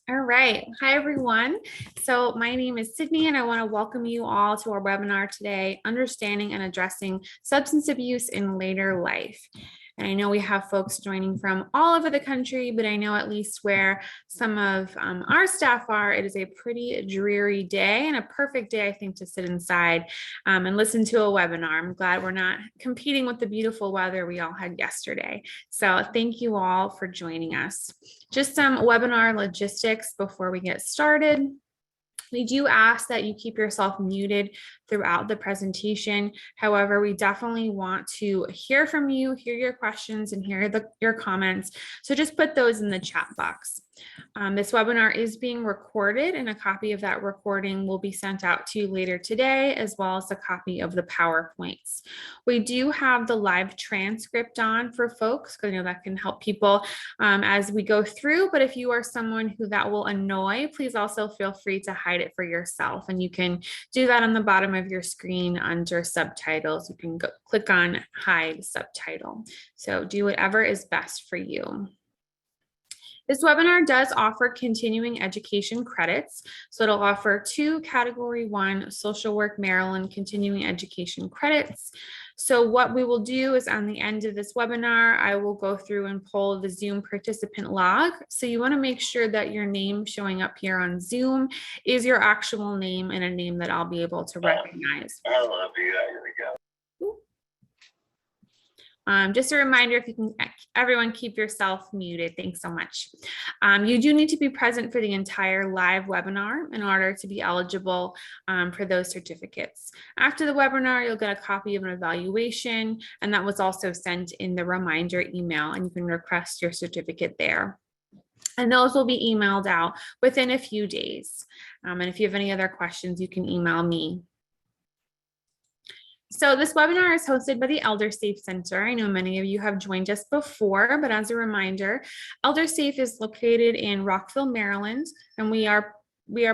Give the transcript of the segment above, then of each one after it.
All right. Hi, everyone. So my name is Sydney, and I want to welcome you all to our webinar today, Understanding and Addressing Substance Abuse in Later Life. And I know we have folks joining from all over the country, but I know at least where some of our staff are, it is a pretty dreary day and a perfect day, I think, to sit inside and listen to a webinar. I'm glad we're not competing with the beautiful weather we all had yesterday. So thank you all for joining us. Just some webinar logistics before we get started. We do ask that you keep yourself muted throughout the presentation. However, we definitely want to hear from you, hear your questions, and hear your comments. So just put those in the chat box. This webinar is being recorded, and a copy of that recording will be sent out to you later today, as well as a copy of the PowerPoints. We do have the live transcript on for folks, because I know that can help people as we go through. But if you are someone who that will annoy, please also feel free to hide it for yourself. And you can do that on the bottom of your screen under subtitles. You can click on hide subtitle. So do whatever is best for you. This webinar does offer continuing education credits. So it'll offer 2 Category 1 Social Work Maryland continuing education credits. So what we will do is on the end of this webinar, I will go through and pull the Zoom participant log. So you want to make sure that your name showing up here on Zoom is your actual name and a name that I'll be able to recognize. I love you. Here we go. Just a reminder, if you can, everyone keep yourself muted. Thanks so much. You do need to be present for the entire live webinar in order to be eligible for those certificates. After the webinar, you'll get a copy of an evaluation, and that was also sent in the reminder email, and you can request your certificate there. And those will be emailed out within a few days. And if you have any other questions, you can email me. So this webinar is hosted by the Elder Safe Center. I know many of you have joined us before, but as a reminder, Elder Safe is located in Rockville, Maryland, and we are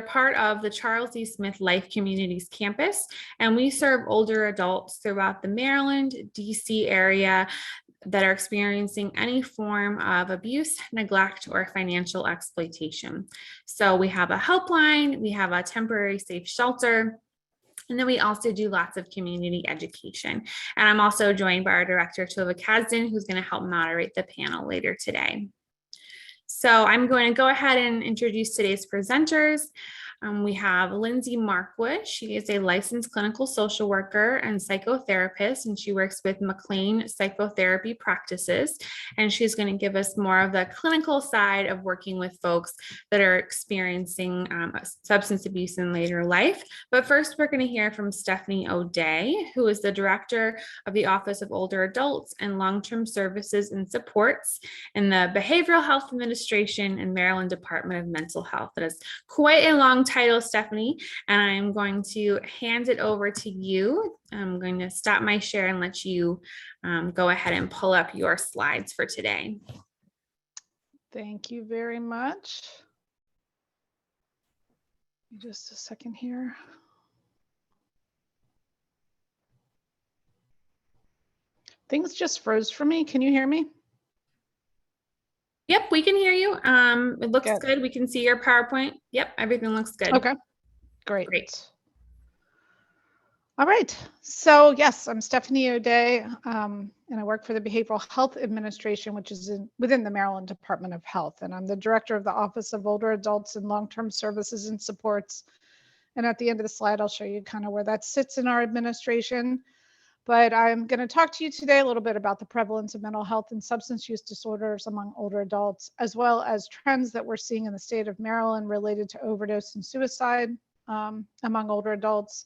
part of the Charles E. Smith Life Communities campus, and we serve older adults throughout the Maryland, DC area that are experiencing any form of abuse, neglect, or financial exploitation. So we have a helpline, we have a temporary safe shelter, and then we also do lots of community education. And I'm also joined by our director, Tova Kazdan, who's going to help moderate the panel later today. So I'm going to go ahead and introduce today's presenters. We have Lindsay Markwood. She is a licensed clinical social worker and psychotherapist, and she works with Mclean psychotherapy practices. And she's going to give us more of the clinical side of working with folks that are experiencing substance abuse in later life. But first, we're going to hear from Stefani O'Day, who is the director of the Office of Older Adults and Long-Term Services and Supports in the Behavioral Health Administration and Maryland Department of Mental Health. That is quite a long title, Stefani, and I'm going to hand it over to you. I'm going to stop my share and let you go ahead and pull up your slides for today. Thank you very much. Just a second here. Things just froze for me. Can you hear me? Yep, we can hear you. It looks good. We can see your PowerPoint. Yep, everything looks good. Okay, great. All right. So yes, I'm Stefani O'Day, and I work for the Behavioral Health Administration, which is within the Maryland Department of Health. And I'm the director of the Office of Older Adults and Long-Term Services and Supports. And at the end of the slide, I'll show you kind of where that sits in our administration. But I'm going to talk to you today a little bit about the prevalence of mental health and substance use disorders among older adults, as well as trends that we're seeing in the state of Maryland related to overdose and suicide among older adults.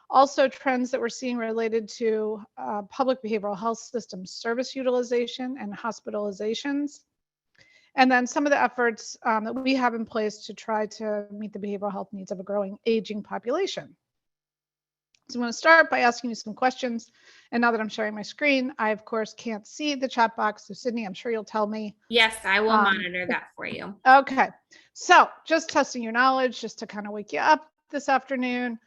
Also, trends that we're seeing related to public behavioral health system service utilization and hospitalizations. And then some of the efforts that we have in place to try to meet the behavioral health needs of a growing aging population. So I'm going to start by asking you some questions. And now that I'm sharing my screen, I, of course, can't see the chat box. So Sydney, I'm sure you'll tell me. Yes, I will monitor that for you. Okay. So just testing your knowledge, just to kind of wake you up this afternoon.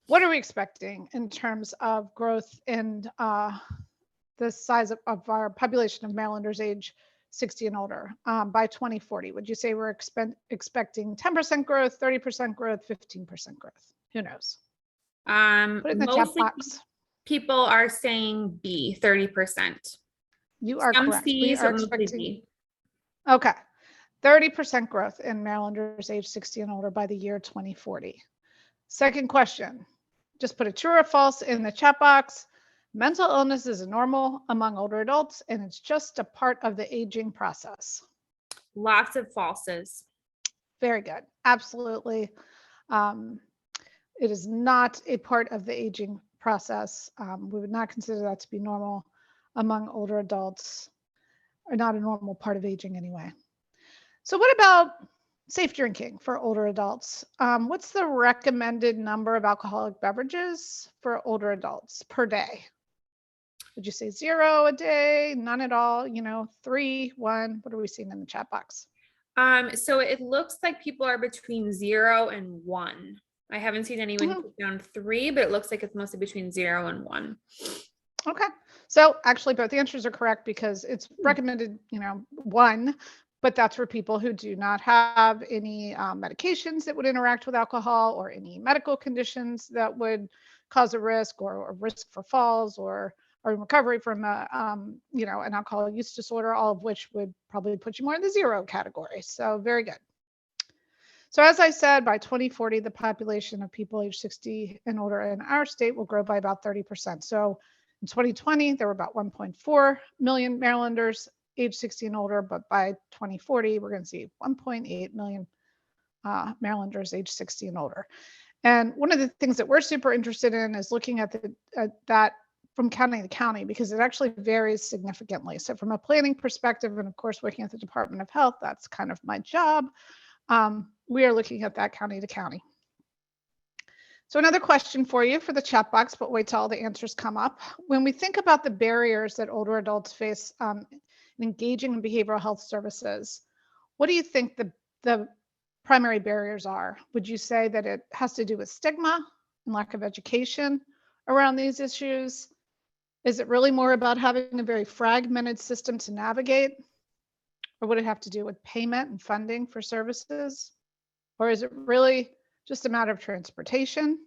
What are we expecting in terms of growth in the size of our population of Marylanders age 60 and older by 2040? Would you say we're expecting 10% growth, 30% growth, 15% growth? Who knows? Put it in the chat box. People are saying B, 30%. You are correct. We are expecting B. Okay. 30% growth in Marylanders age 60 and older by the year 2040. Second question, just put a true or false in the chat box. Mental illness is normal among older adults, and it's just a part of the aging process. Lots of falses. Very good. Absolutely. It is not a part of the aging process. We would not consider that to be normal among older adults, or not a normal part of aging anyway. So what about safe drinking for older adults? What's the recommended number of alcoholic beverages for older adults per day? Would you say 0 a day, none at all, 3, 1? What are we seeing in the chat box? So it looks like people are between 0 and 1. I haven't seen anyone put down 3, but it looks like it's mostly between 0 and 1. Okay. So actually both answers are correct because it's recommended, 1, but that's for people who do not have any medications that would interact with alcohol or any medical conditions that would cause a risk or a risk for falls or recovery from an alcohol use disorder, all of which would probably put you more in the 0 category. So very good. So as I said, by 2040, the population of people age 60 and older in our state will grow by about 30%. So in 2020, there were about 1.4 million Marylanders age 60 and older, but by 2040, we're going to see 1.8 million Marylanders age 60 and older. And one of the things that we're super interested in is looking at that from county to county, because it actually varies significantly. So from a planning perspective, and of course, working at the Department of Health, that's kind of my job. We are looking at that county to county. So another question for you for the chat box, but wait till all the answers come up. When we think about the barriers that older adults face in engaging in behavioral health services, what do you think the primary barriers are? Would you say that it has to do with stigma and lack of education around these issues? Is it really more about having a very fragmented system to navigate? Or would it have to do with payment and funding for services? Or is it really just a matter of transportation?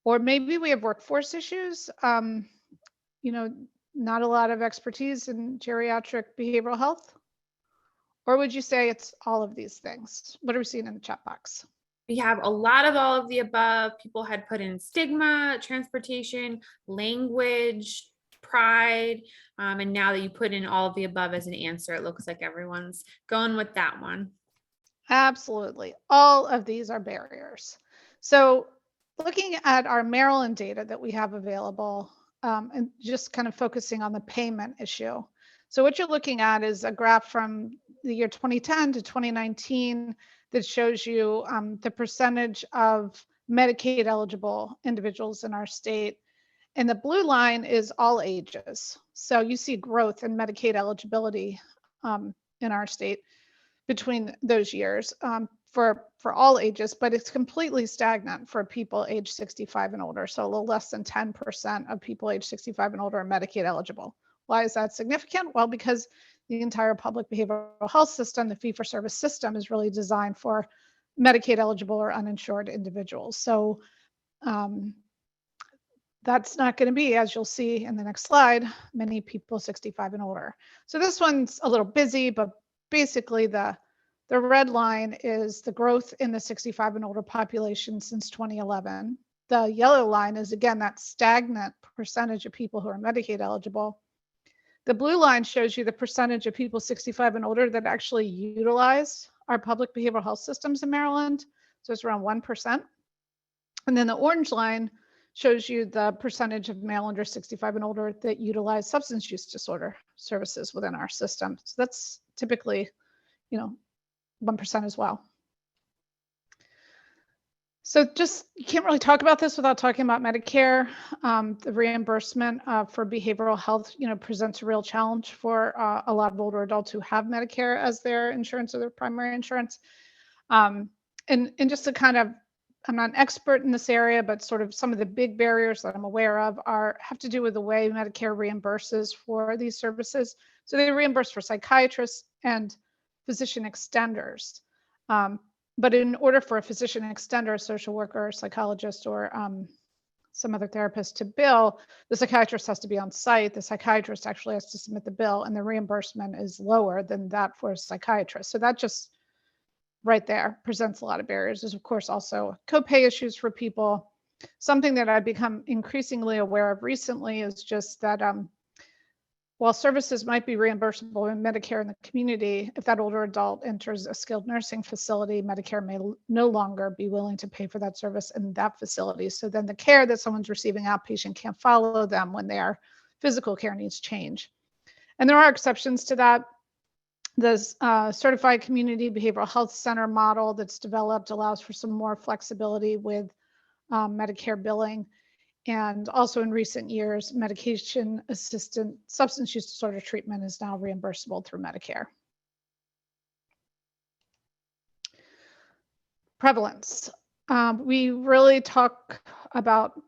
Or maybe we have workforce issues, not a lot of expertise in geriatric behavioral health? Or would you say it's all of these things? What are we seeing in the chat box? We have a lot of all of the above. People had put in stigma, transportation, language, pride, and now that you put in all of the above as an answer, it looks like everyone's going with that one. Absolutely. All of these are barriers. So looking at our Maryland data that we have available, and just kind of focusing on the payment issue. So what you're looking at is a graph from the year 2010 to 2019 that shows you the percentage of Medicaid eligible individuals in our state. And the blue line is all ages. So you see growth in Medicaid eligibility in our state between those years for all ages, but it's completely stagnant for people age 65 and older. So a little less than 10% of people age 65 and older are Medicaid eligible. Why is that significant? Well, because the entire public behavioral health system, the fee-for-service system, is really designed for Medicaid eligible or uninsured individuals. So that's not going to be, as you'll see in the next slide, many people 65 and older. So this one's a little busy, but basically the red line is the growth in the 65 and older population since 2011. The yellow line is, again, that stagnant percentage of people who are Medicaid eligible. The blue line shows you the percentage of people 65 and older that actually utilize our public behavioral health systems in Maryland. So it's around 1%. And then the orange line shows you the percentage of Marylanders 65 and older that utilize substance use disorder services within our system. So that's typically, 1% as well. So just, you can't really talk about this without talking about Medicare. The reimbursement for behavioral health, presents a real challenge for a lot of older adults who have Medicare as their insurance or their primary insurance. And just to kind of I'm not an expert in this area, but sort of some of the big barriers that I'm aware of have to do with the way Medicare reimburses for these services. So they reimburse for psychiatrists and physician extenders. But in order for a physician extender, a social worker, psychologist, or some other therapist to bill, the psychiatrist has to be on site. The psychiatrist actually has to submit the bill, and the reimbursement is lower than that for a psychiatrist. So that just right there presents a lot of barriers. There's, of course, also copay issues for people. Something that I've become increasingly aware of recently is just that while services might be reimbursable in Medicare in the community, if that older adult enters a skilled nursing facility, Medicare may no longer be willing to pay for that service in that facility. So then the care that someone's receiving outpatient can't follow them when their physical care needs change. And there are exceptions to that. The Certified Community Behavioral Health Center model that's developed allows for some more flexibility with Medicare billing. And also in recent years, medication-assisted substance use disorder treatment is now reimbursable through Medicare. Prevalence. We really talk about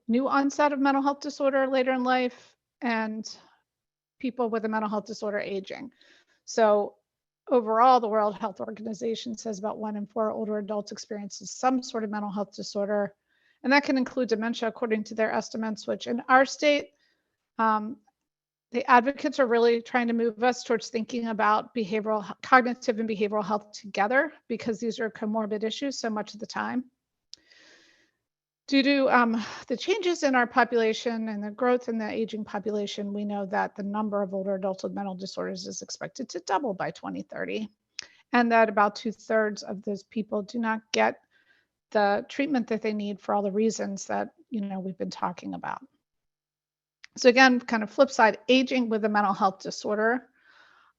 new onset of mental health disorder later in life and people with a mental health disorder aging. So overall, the World Health Organization says about 1 in 4 older adults experiences some sort of mental health disorder. And that can include dementia, according to their estimates, which in our state, the advocates are really trying to move us towards thinking about cognitive and behavioral health together, because these are comorbid issues so much of the time. Due to the changes in our population and the growth in the aging population, we know that the number of older adults with mental disorders is expected to double by 2030, and that about 2/3 of those people do not get the treatment that they need for all the reasons that we've been talking about. So again, kind of flip side, aging with a mental health disorder.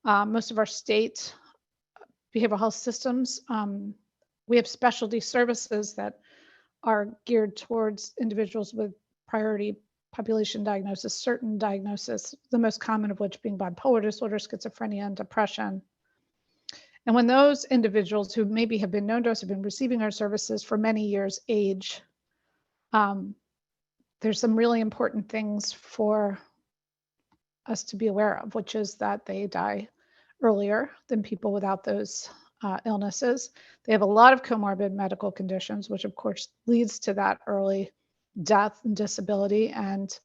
Most of our state behavioral health systems, we have specialty services that are geared towards individuals with priority population diagnosis, certain diagnosis, the most common of which being bipolar disorder, schizophrenia, and depression. And when those individuals who maybe have been known to us, have been receiving our services for many years, age, there's some really important things for us to be aware of, which is that they die earlier than people without those illnesses. They have a lot of comorbid medical conditions, which of course leads to that early death and disability and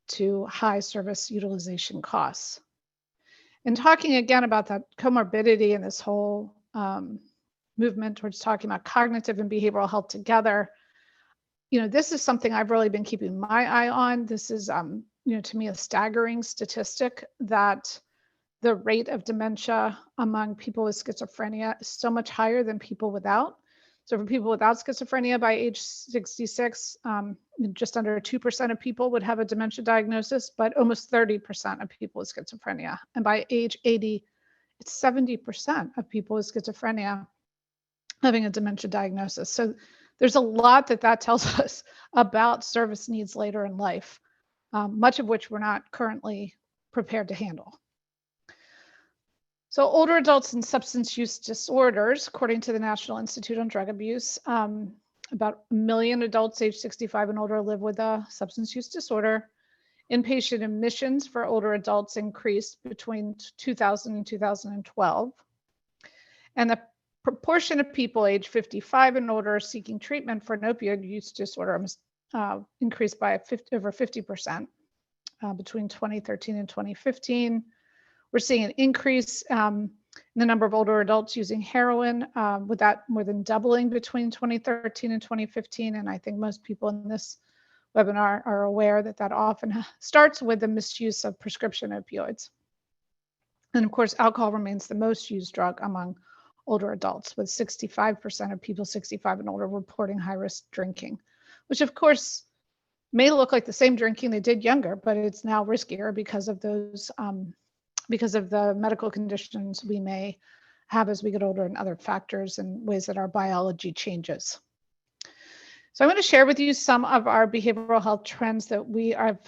to high service utilization costs. And talking again about that comorbidity and this whole movement towards talking about cognitive and behavioral health together, this is something I've really been keeping my eye on. This is, to me, a staggering statistic that the rate of dementia among people with schizophrenia is so much higher than people without. So for people without schizophrenia by age 66, just under 2% of people would have a dementia diagnosis, but almost 30% of people with schizophrenia. And by age 80, it's 70% of people with schizophrenia having a dementia diagnosis. So there's a lot that tells us about service needs later in life, much of which we're not currently prepared to handle. So older adults and substance use disorders, according to the National Institute on Drug Abuse, about 1 million adults age 65 and older live with a substance use disorder. Inpatient admissions for older adults increased between 2000 and 2012. And the proportion of people age 55 and older seeking treatment for an opioid use disorder increased by over 50% between 2013 and 2015. We're seeing an increase in the number of older adults using heroin, with that more than doubling between 2013 and 2015. And I think most people in this webinar are aware that often starts with the misuse of prescription opioids. And of course, alcohol remains the most used drug among older adults, with 65% of people 65 and older reporting high-risk drinking, which of course may look like the same drinking they did younger, but it's now riskier because of those because of the medical conditions we may have as we get older and other factors and ways that our biology changes. So I'm going to share with you some of our behavioral health trends that we have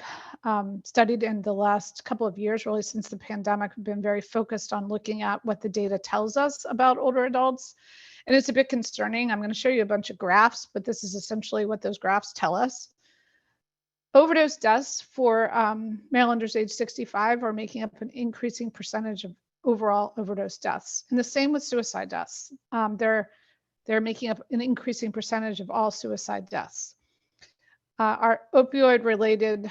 studied in the last couple of years, really since the pandemic. We've been very focused on looking at what the data tells us about older adults. And it's a bit concerning. I'm going to show you a bunch of graphs, but this is essentially what those graphs tell us. Overdose deaths for Marylanders age 65 are making up an increasing percentage of overall overdose deaths. And the same with suicide deaths. They're making up an increasing percentage of all suicide deaths. Our opioid-related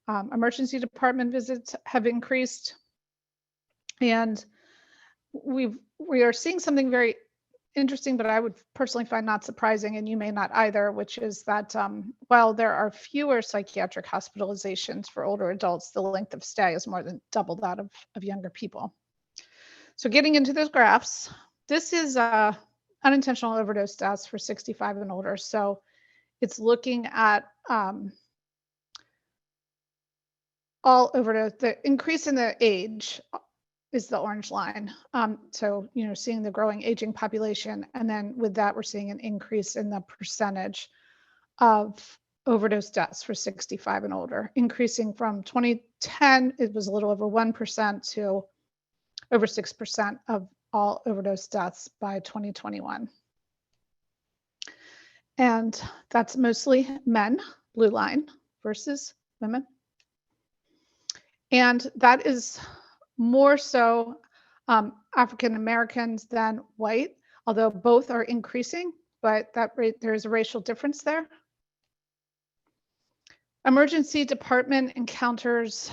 emergency department visits have increased. And we are seeing something very interesting, but I would personally find not surprising, and you may not either, which is that while there are fewer psychiatric hospitalizations for older adults, the length of stay is more than double that of younger people. So getting into those graphs, this is unintentional overdose deaths for 65 and older. So it's looking at all overdose, the increase in the age is the orange line. So, seeing the growing aging population. And then with that, we're seeing an increase in the percentage of overdose deaths for 65 and older, increasing from 2010, it was a little over 1% to over 6% of all overdose deaths by 2021. And that's mostly men, blue line, versus women. And that is more so African Americans than white, although both are increasing, but there is a racial difference there. Emergency department encounters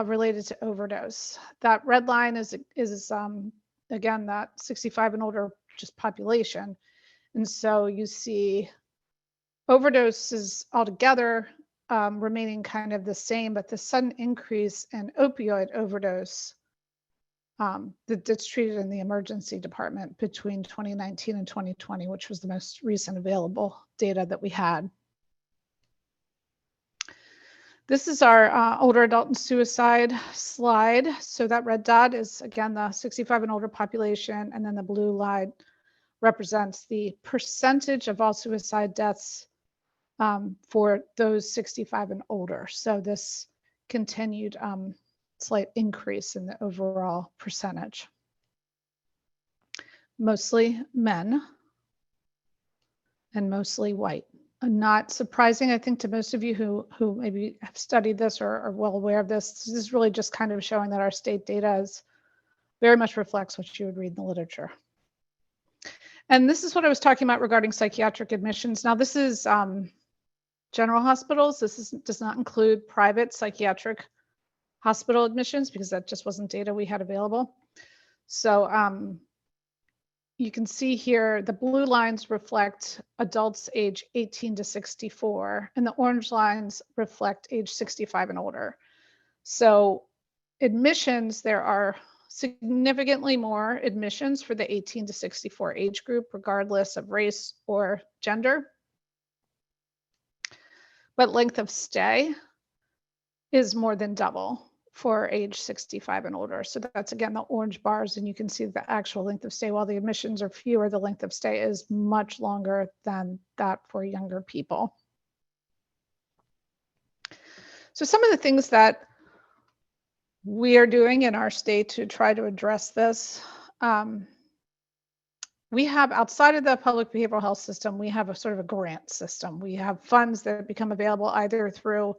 related to overdose. That red line is again, that 65 and older just population. And so you see overdoses altogether remaining kind of the same, but the sudden increase in opioid overdose that's treated in the emergency department between 2019 and 2020, which was the most recent available data that we had. This is our older adult and suicide slide. So that red dot is, again, the 65 and older population, and then the blue line represents the percentage of all suicide deaths for those 65 and older. So this continued slight increase in the overall percentage. Mostly men and mostly white. Not surprising, I think, to most of you who maybe have studied this or are well aware of this. This is really just kind of showing that our state data very much reflects what you would read in the literature. And this is what I was talking about regarding psychiatric admissions. Now, this is general hospitals. This does not include private psychiatric hospital admissions because that just wasn't data we had available. So you can see here the blue lines reflect adults age 18 to 64, and the orange lines reflect age 65 and older. So admissions, there are significantly more admissions for the 18 to 64 age group, regardless of race or gender. But length of stay is more than double for age 65 and older. So that's, again, the orange bars, and you can see the actual length of stay. While the admissions are fewer, the length of stay is much longer than that for younger people. So some of the things that we are doing in our state to try to address this, we have, outside of the public behavioral health system, we have a sort of a grant system. We have funds that become available either through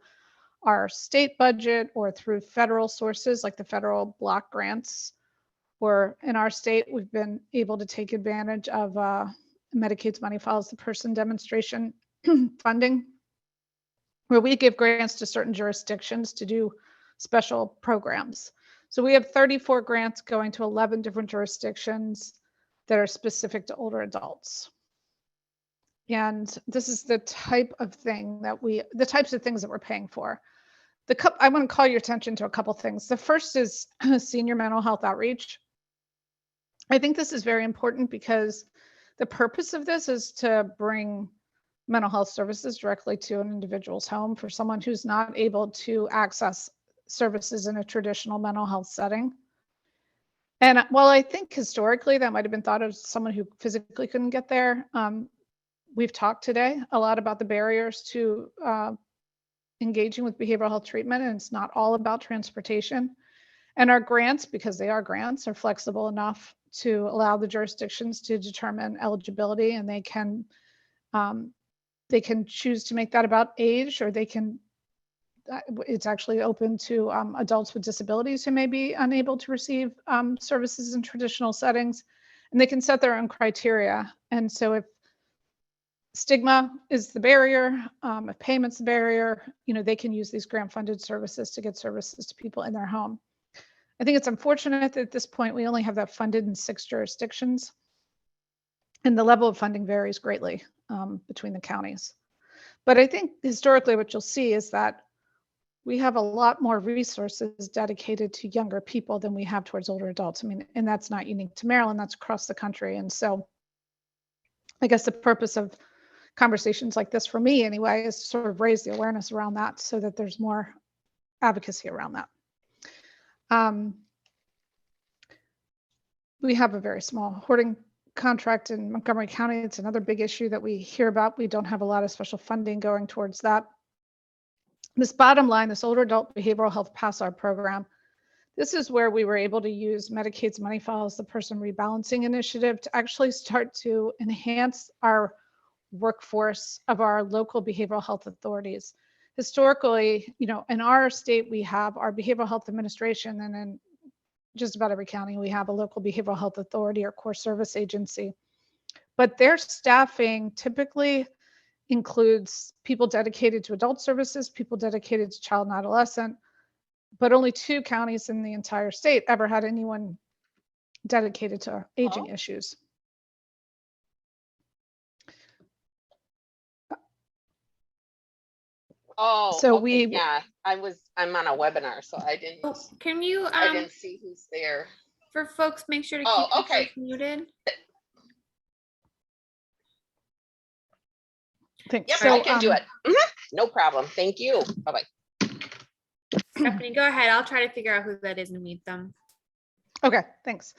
our state budget or through federal sources like the federal block grants. Or in our state, we've been able to take advantage of Medicaid's Money Follows the Person demonstration funding, where we give grants to certain jurisdictions to do special programs. So we have 34 grants going to 11 different jurisdictions that are specific to older adults. And this is the type of thing that the types of things that we're paying for. I want to call your attention to a couple things. The first is senior mental health outreach. I think this is very important because the purpose of this is to bring mental health services directly to an individual's home for someone who's not able to access services in a traditional mental health setting. And while I think historically that might have been thought of as someone who physically couldn't get there, we've talked today a lot about the barriers to engaging with behavioral health treatment, and it's not all about transportation. And our grants, because they are grants, are flexible enough to allow the jurisdictions to determine eligibility, and they can choose to make that about age, or they can it's actually open to adults with disabilities who may be unable to receive services in traditional settings, and they can set their own criteria. And so if stigma is the barrier, if payment's the barrier, they can use these grant-funded services to get services to people in their home. I think it's unfortunate that at this point we only have that funded in 6 jurisdictions, and the level of funding varies greatly between the counties. But I think historically what you'll see is that we have a lot more resources dedicated to younger people than we have towards older adults. I mean, and that's not unique to Maryland, that's across the country. And so I guess the purpose of conversations like this, for me anyway, is to sort of raise the awareness around that so that there's more advocacy around that. We have a very small hoarding contract in Montgomery County. It's another big issue that we hear about. We don't have a lot of special funding going towards that. This bottom line, this older adult behavioral health PASSAR program, this is where we were able to use Medicaid's Money Follows the Person rebalancing initiative to actually start to enhance our workforce of our local behavioral health authorities. Historically, in our state, we have our behavioral health administration, and in just about every county, we have a local behavioral health authority or core service agency. But their staffing typically includes people dedicated to adult services, people dedicated to child and adolescent, but only 2 counties in the entire state ever had anyone dedicated to aging issues. Oh, so okay. Yeah, I'm on a webinar, so I didn't. Oh, can you? I didn't see who's there. For folks, make sure to keep yourself muted. Thanks. Yep, so, I can do it. No problem. Thank you. Bye-bye. Stephanie, go ahead. I'll try to figure out who that is and mute them. Okay, thanks.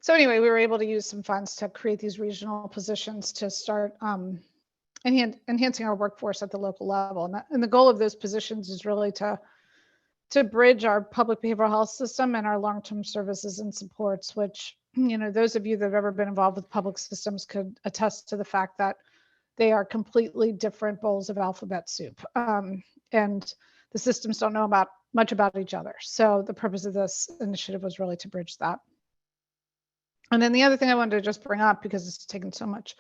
So anyway, we were able to use some funds to create these regional positions to start enhancing our workforce at the local level. And the goal of those positions is really to bridge our public behavioral health system and our long-term services and supports, which, those of you that have ever been involved with public systems could attest to the fact that they are completely different bowls of alphabet soup. And the systems don't know much about each other. So the purpose of this initiative was really to bridge that. And then the other thing I wanted to just bring up, because it's taken so much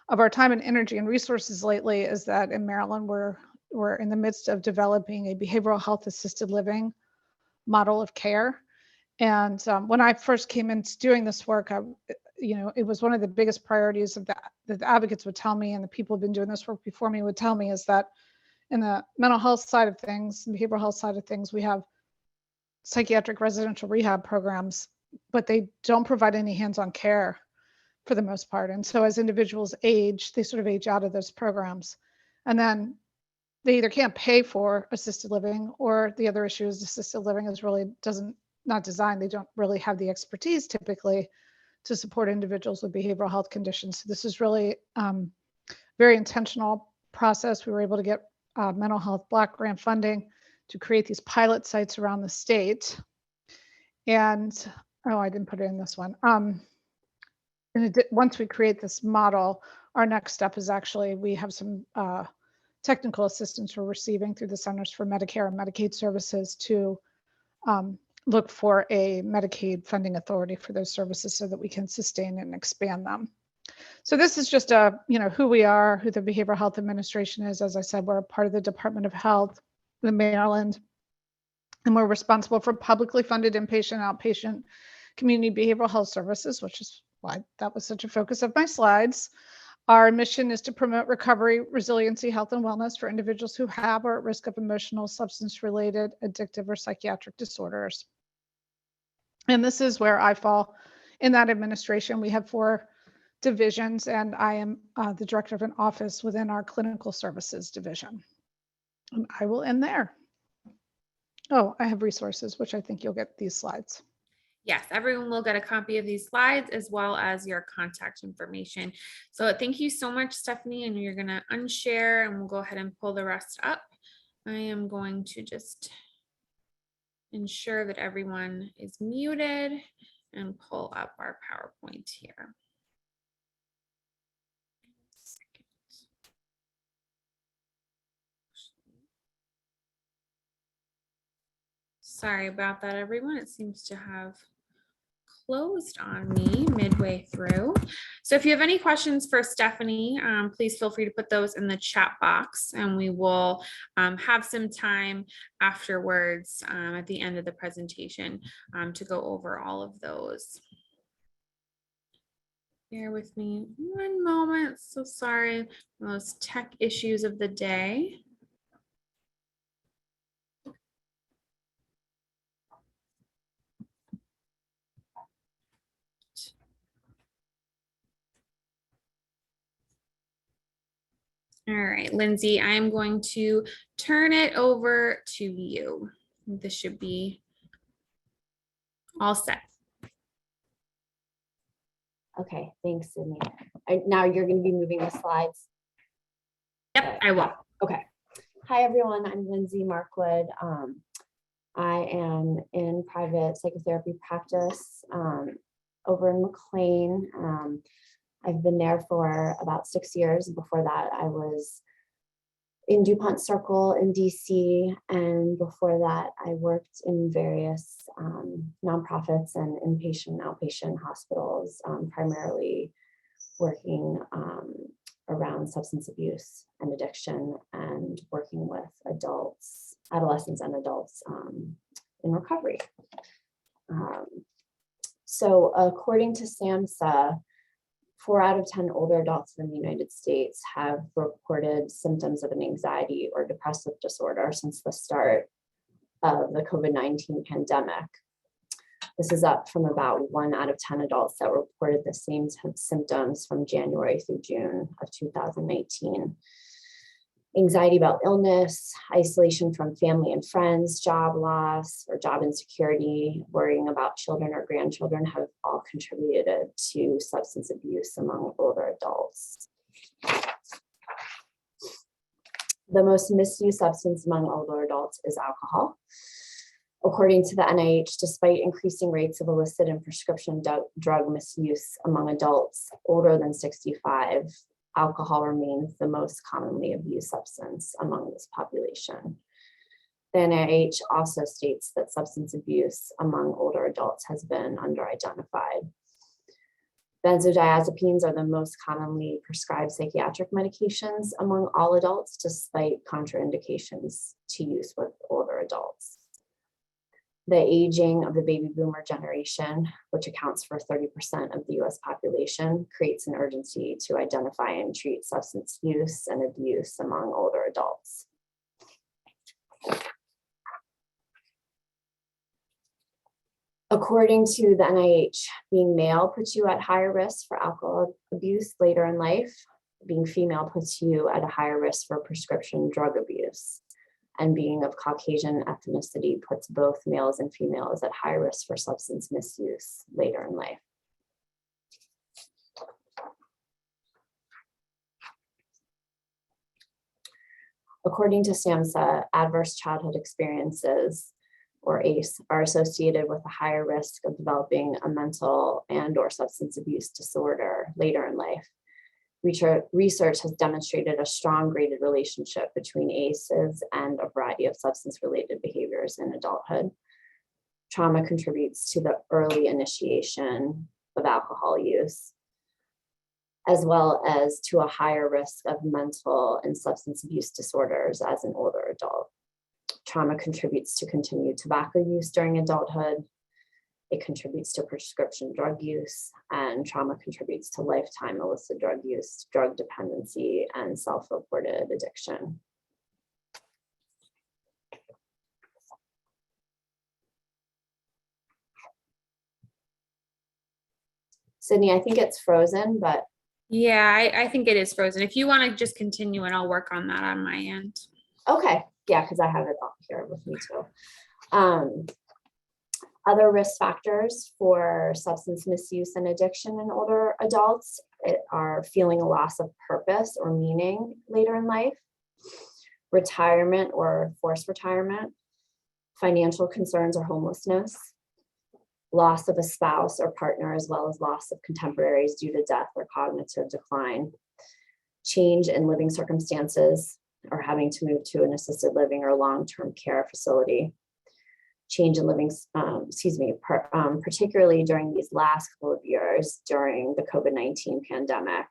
of our time and energy and resources lately, is that in Maryland, we're in the midst of developing a behavioral health assisted living model of care. And when I first came into doing this work, it was one of the biggest priorities of that the advocates would tell me, and the people who've been doing this work before me would tell me, is that in the mental health side of things, and behavioral health side of things, we have psychiatric residential rehab programs, but they don't provide any hands-on care for the most part. And so as individuals age, they sort of age out of those programs. And then they either can't pay for assisted living, or the other issue is assisted living is really not designed. They don't really have the expertise typically to support individuals with behavioral health conditions. So this is really very intentional process. We were able to get mental health block grant funding to create these pilot sites around the state. And, I didn't put it in this one. And once we create this model, our next step is actually, we have some technical assistance we're receiving through the Centers for Medicare and Medicaid Services to look for a Medicaid funding authority for those services so that we can sustain and expand them. So this is just who we are, who the Behavioral Health Administration is. As I said, we're a part of the Department of Health in Maryland, and we're responsible for publicly funded inpatient, outpatient community behavioral health services, which is why that was such a focus of my slides. Our mission is to promote recovery, resiliency, health, and wellness for individuals who have or are at risk of emotional, substance-related, addictive, or psychiatric disorders. And this is where I fall in that administration. We have 4 divisions, and I am the director of an office within our clinical services division. And I will end there. Oh, I have resources, which I think you'll get these slides. Yes, everyone will get a copy of these slides as well as your contact information. So thank you so much, Stephanie, and you're going to unshare and we'll go ahead and pull the rest up. I am going to just ensure that everyone is muted and pull up our PowerPoint here. Sorry about that, everyone. It seems to have closed on me midway through. So if you have any questions for Stephanie, please feel free to put those in the chat box, and we will have some time afterwards at the end of the presentation to go over all of those. Bear with me one moment. So sorry, those tech issues of the day. All right, Lindsay, I'm going to turn it over to you. This should be all set. Okay, thanks, Sydney. Now you're going to be moving the slides. Yep, I will. Okay. Hi, everyone. I'm Lindsay Markwood. I am in private psychotherapy practice over in Mclean. I've been there for about 6 years. Before that, I was in DuPont Circle in DC. And before that, I worked in various nonprofits and inpatient, outpatient hospitals, primarily working around substance abuse and addiction and working with adults, adolescents and adults in recovery. So according to SAMHSA, 4 out of 10 older adults in the United States have reported symptoms of an anxiety or depressive disorder since the start of the COVID-19 pandemic. This is up from about 1 out of 10 adults that reported the same symptoms from January through June of 2019. Anxiety about illness, isolation from family and friends, job loss or job insecurity, worrying about children or grandchildren have all contributed to substance abuse among older adults. The most misused substance among older adults is alcohol. According to the NIH, despite increasing rates of illicit and prescription drug misuse among adults older than 65, alcohol remains the most commonly abused substance among this population. The NIH also states that substance abuse among older adults has been underidentified. Benzodiazepines are the most commonly prescribed psychiatric medications among all adults, despite contraindications to use with older adults. The aging of the baby boomer generation, which accounts for 30% of the US population, creates an urgency to identify and treat substance use and abuse among older adults. According to the NIH, being male puts you at higher risk for alcohol abuse later in life. Being female puts you at a higher risk for prescription drug abuse. And being of Caucasian ethnicity puts both males and females at high risk for substance misuse later in life. According to SAMHSA, adverse childhood experiences, or ACE, are associated with a higher risk of developing a mental and/or substance abuse disorder later in life. Research has demonstrated a strong graded relationship between ACEs and a variety of substance-related behaviors in adulthood. Trauma contributes to the early initiation of alcohol use, as well as to a higher risk of mental and substance abuse disorders as an older adult. Trauma contributes to continued tobacco use during adulthood. It contributes to prescription drug use, and trauma contributes to lifetime illicit drug use, drug dependency, and self-reported addiction. Sydney, I think it's frozen, but. Yeah, I think it is frozen. If you want to just continue and I'll work on that on my end. Okay, yeah, because I have it up here with me too. Other risk factors for substance misuse and addiction in older adults are feeling a loss of purpose or meaning later in life, retirement or forced retirement, financial concerns or homelessness, loss of a spouse or partner, as well as loss of contemporaries due to death or cognitive decline, change in living circumstances or having to move to an assisted living or long-term care facility, change in living, particularly during these last couple of years during the COVID-19 pandemic,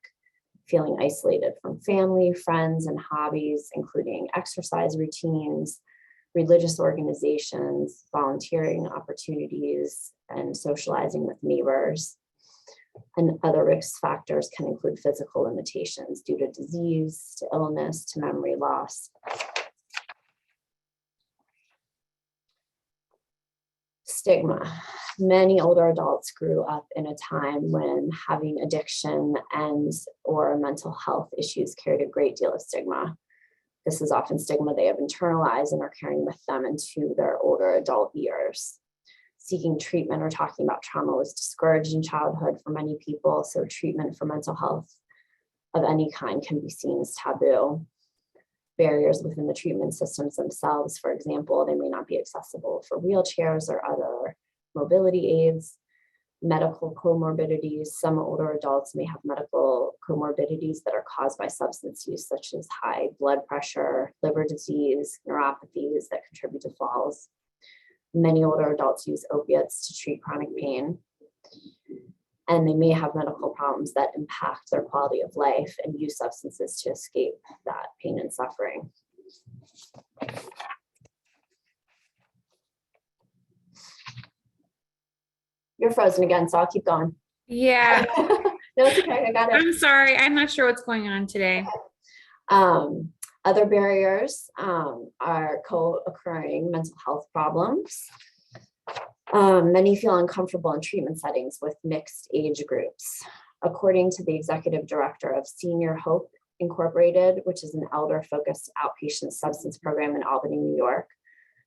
feeling isolated from family, friends, and hobbies, including exercise routines, religious organizations, volunteering opportunities, and socializing with neighbors. And other risk factors can include physical limitations due to disease, to illness, to memory loss. Stigma. Many older adults grew up in a time when having addiction and or mental health issues carried a great deal of stigma. This is often stigma they have internalized and are carrying with them into their older adult years. Seeking treatment or talking about trauma was discouraged in childhood for many people, so treatment for mental health of any kind can be seen as taboo. Barriers within the treatment systems themselves, for example, they may not be accessible for wheelchairs or other mobility aids. Medical comorbidities. Some older adults may have medical comorbidities that are caused by substance use, such as high blood pressure, liver disease, neuropathies that contribute to falls. Many older adults use opiates to treat chronic pain, and they may have medical problems that impact their quality of life and use substances to escape that pain and suffering. You're frozen again, so I'll keep going. Yeah, No, it's okay, I got it. I'm sorry. I'm not sure what's going on today. Other barriers are co-occurring mental health problems. Many feel uncomfortable in treatment settings with mixed age groups. According to the executive director of Senior Hope Incorporated, which is an elder-focused outpatient substance program in Albany, New York,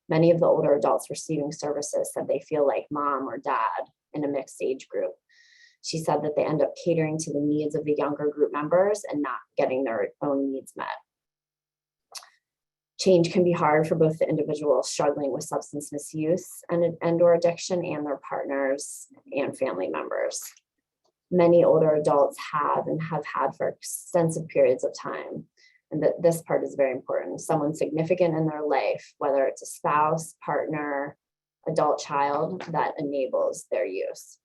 many of the older adults receiving services said they feel like mom or dad in a mixed age group. She said that they end up catering to the needs of the younger group members and not getting their own needs met. Change can be hard for both the individuals struggling with substance misuse and or addiction and their partners and family members. Many older adults have and have had for extensive periods of time. And this part is very important. Someone significant in their life, whether it's a spouse, partner, adult child, that enables their use.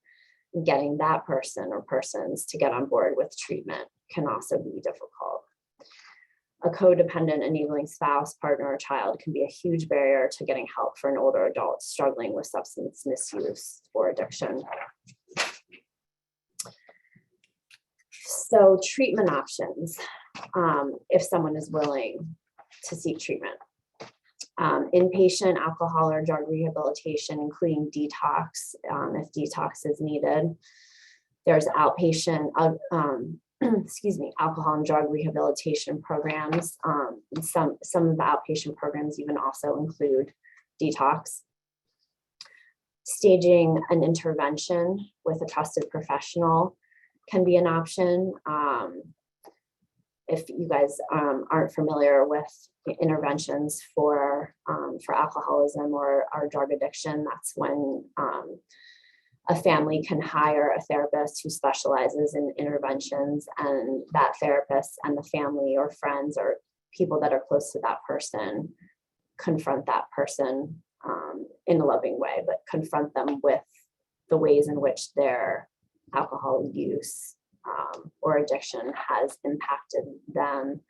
Getting that person or persons to get on board with treatment can also be difficult. A codependent enabling spouse, partner, or child can be a huge barrier to getting help for an older adult struggling with substance misuse or addiction. So treatment options, if someone is willing to seek treatment. Inpatient alcohol or drug rehabilitation, including detox, if detox is needed. There's outpatient, alcohol and drug rehabilitation programs. Some of the outpatient programs even also include detox. Staging an intervention with a trusted professional can be an option. If you guys aren't familiar with interventions for alcoholism or drug addiction, that's when a family can hire a therapist who specializes in interventions, and that therapist and the family or friends or people that are close to that person confront that person in a loving way, but confront them with the ways in which their alcohol use or addiction has impacted them.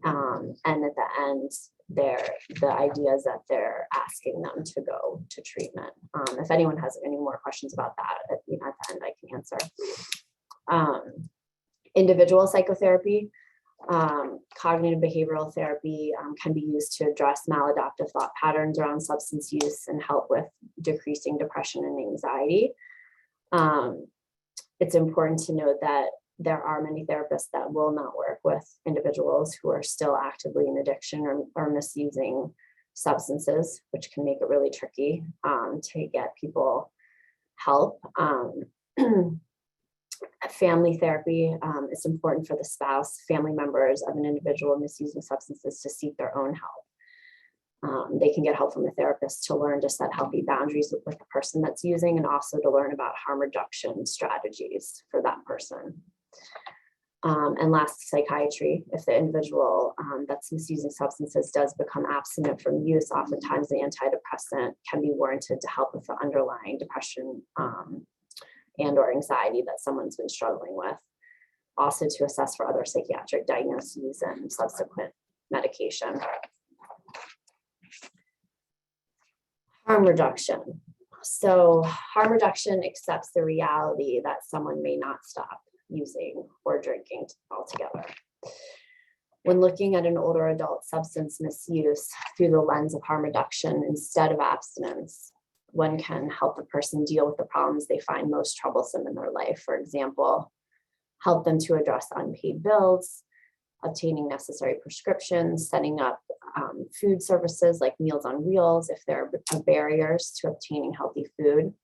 And at the end, the idea is that they're asking them to go to treatment. If anyone has any more questions about that, at the end I can answer. Individual psychotherapy, cognitive behavioral therapy can be used to address maladaptive thought patterns around substance use and help with decreasing depression and anxiety. It's important to note that there are many therapists that will not work with individuals who are still actively in addiction or misusing substances, which can make it really tricky to get people help. Family therapy, it's important for the spouse, family members of an individual misusing substances to seek their own help. They can get help from a therapist to learn to set healthy boundaries with the person that's using, and also to learn about harm reduction strategies for that person. And last, psychiatry. If the individual that's misusing substances does become abstinent from use, oftentimes the antidepressant can be warranted to help with the underlying depression and or anxiety that someone's been struggling with. Also to assess for other psychiatric diagnoses and subsequent medication. Harm reduction. So harm reduction accepts the reality that someone may not stop using or drinking altogether. When looking at an older adult substance misuse through the lens of harm reduction instead of abstinence, one can help the person deal with the problems they find most troublesome in their life. For example, help them to address unpaid bills, obtaining necessary prescriptions, setting up food services like Meals on Wheels if there are barriers to obtaining healthy food,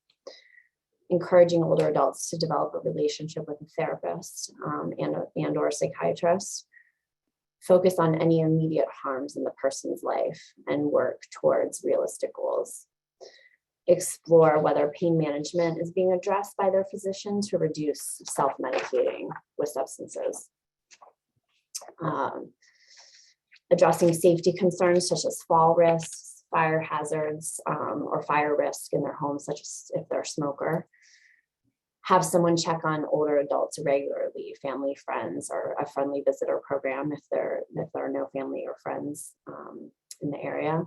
encouraging older adults to develop a relationship with a therapist and or a psychiatrist, focus on any immediate harms in the person's life and work towards realistic goals. Explore whether pain management is being addressed by their physician to reduce self-medicating with substances. Addressing safety concerns such as fall risks, fire hazards, or fire risk in their homes, such as if they're a smoker. Have someone check on older adults regularly, family, friends, or a friendly visitor program if there are no family or friends in the area.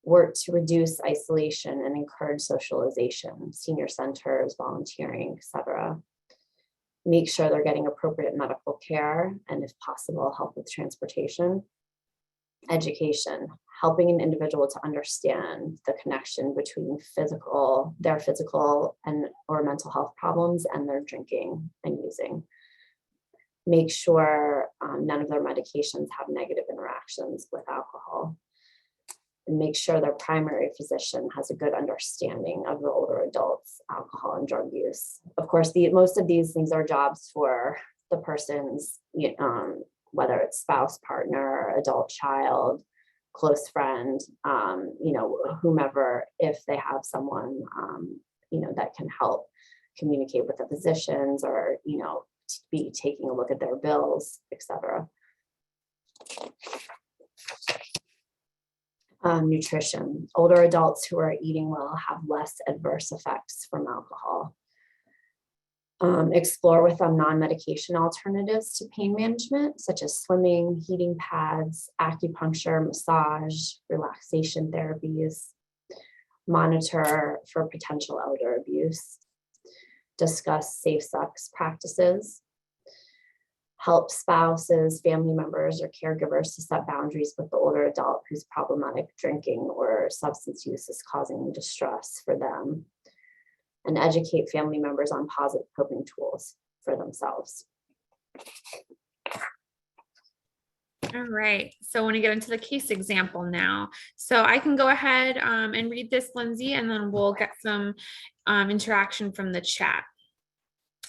Work to reduce isolation and encourage socialization, senior centers, volunteering, etc. Make sure they're getting appropriate medical care and, if possible, help with transportation. Education, helping an individual to understand the connection between their physical and or mental health problems and their drinking and using. Make sure none of their medications have negative interactions with alcohol. And make sure their primary physician has a good understanding of the older adults' alcohol and drug use. Of course, most of these things are jobs for the person's, whether it's spouse, partner, adult child, close friend, whomever, if they have someone, that can help communicate with the physicians or, be taking a look at their bills, etc. Nutrition. Older adults who are eating well have less adverse effects from alcohol. Explore with them non-medication alternatives to pain management, such as swimming, heating pads, acupuncture, massage, relaxation therapies. Monitor for potential elder abuse. Discuss safe sex practices. Help spouses, family members, or caregivers to set boundaries with the older adult whose problematic drinking or substance use is causing distress for them. And educate family members on positive coping tools for themselves. All right, so I want to get into the case example now. So I can go ahead and read this, Lindsay, and then we'll get some interaction from the chat.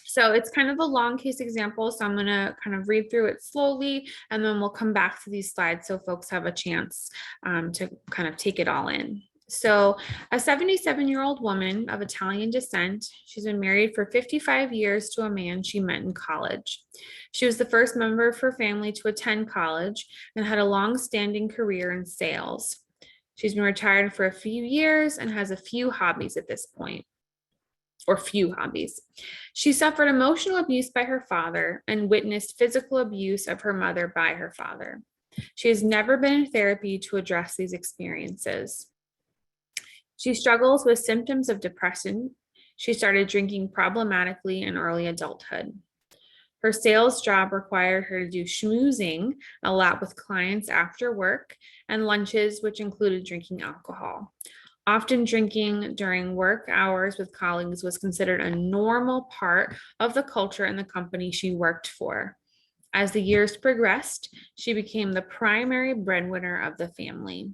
So it's kind of a long case example, so I'm going to kind of read through it slowly, and then we'll come back to these slides so folks have a chance to kind of take it all in. So a 77-year-old woman of Italian descent, she's been married for 55 years to a man she met in college. She was the first member of her family to attend college and had a long-standing career in sales. She's been retired for a few years and has a few hobbies at this point. Or few hobbies. She suffered emotional abuse by her father and witnessed physical abuse of her mother by her father. She has never been in therapy to address these experiences. She struggles with symptoms of depression. She started drinking problematically in early adulthood. Her sales job required her to do schmoozing a lot with clients after work and lunches, which included drinking alcohol. Often drinking during work hours with colleagues was considered a normal part of the culture in the company she worked for. As the years progressed, she became the primary breadwinner of the family.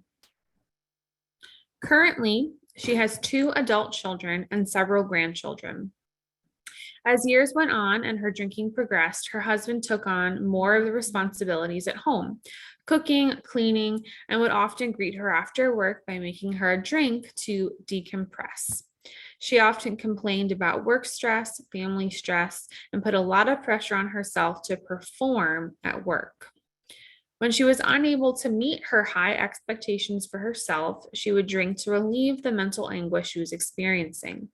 Currently, she has 2 adult children and several grandchildren. As years went on and her drinking progressed, her husband took on more of the responsibilities at home, cooking, cleaning, and would often greet her after work by making her a drink to decompress. She often complained about work stress, family stress, and put a lot of pressure on herself to perform at work. When she was unable to meet her high expectations for herself, she would drink to relieve the mental anguish she was experiencing.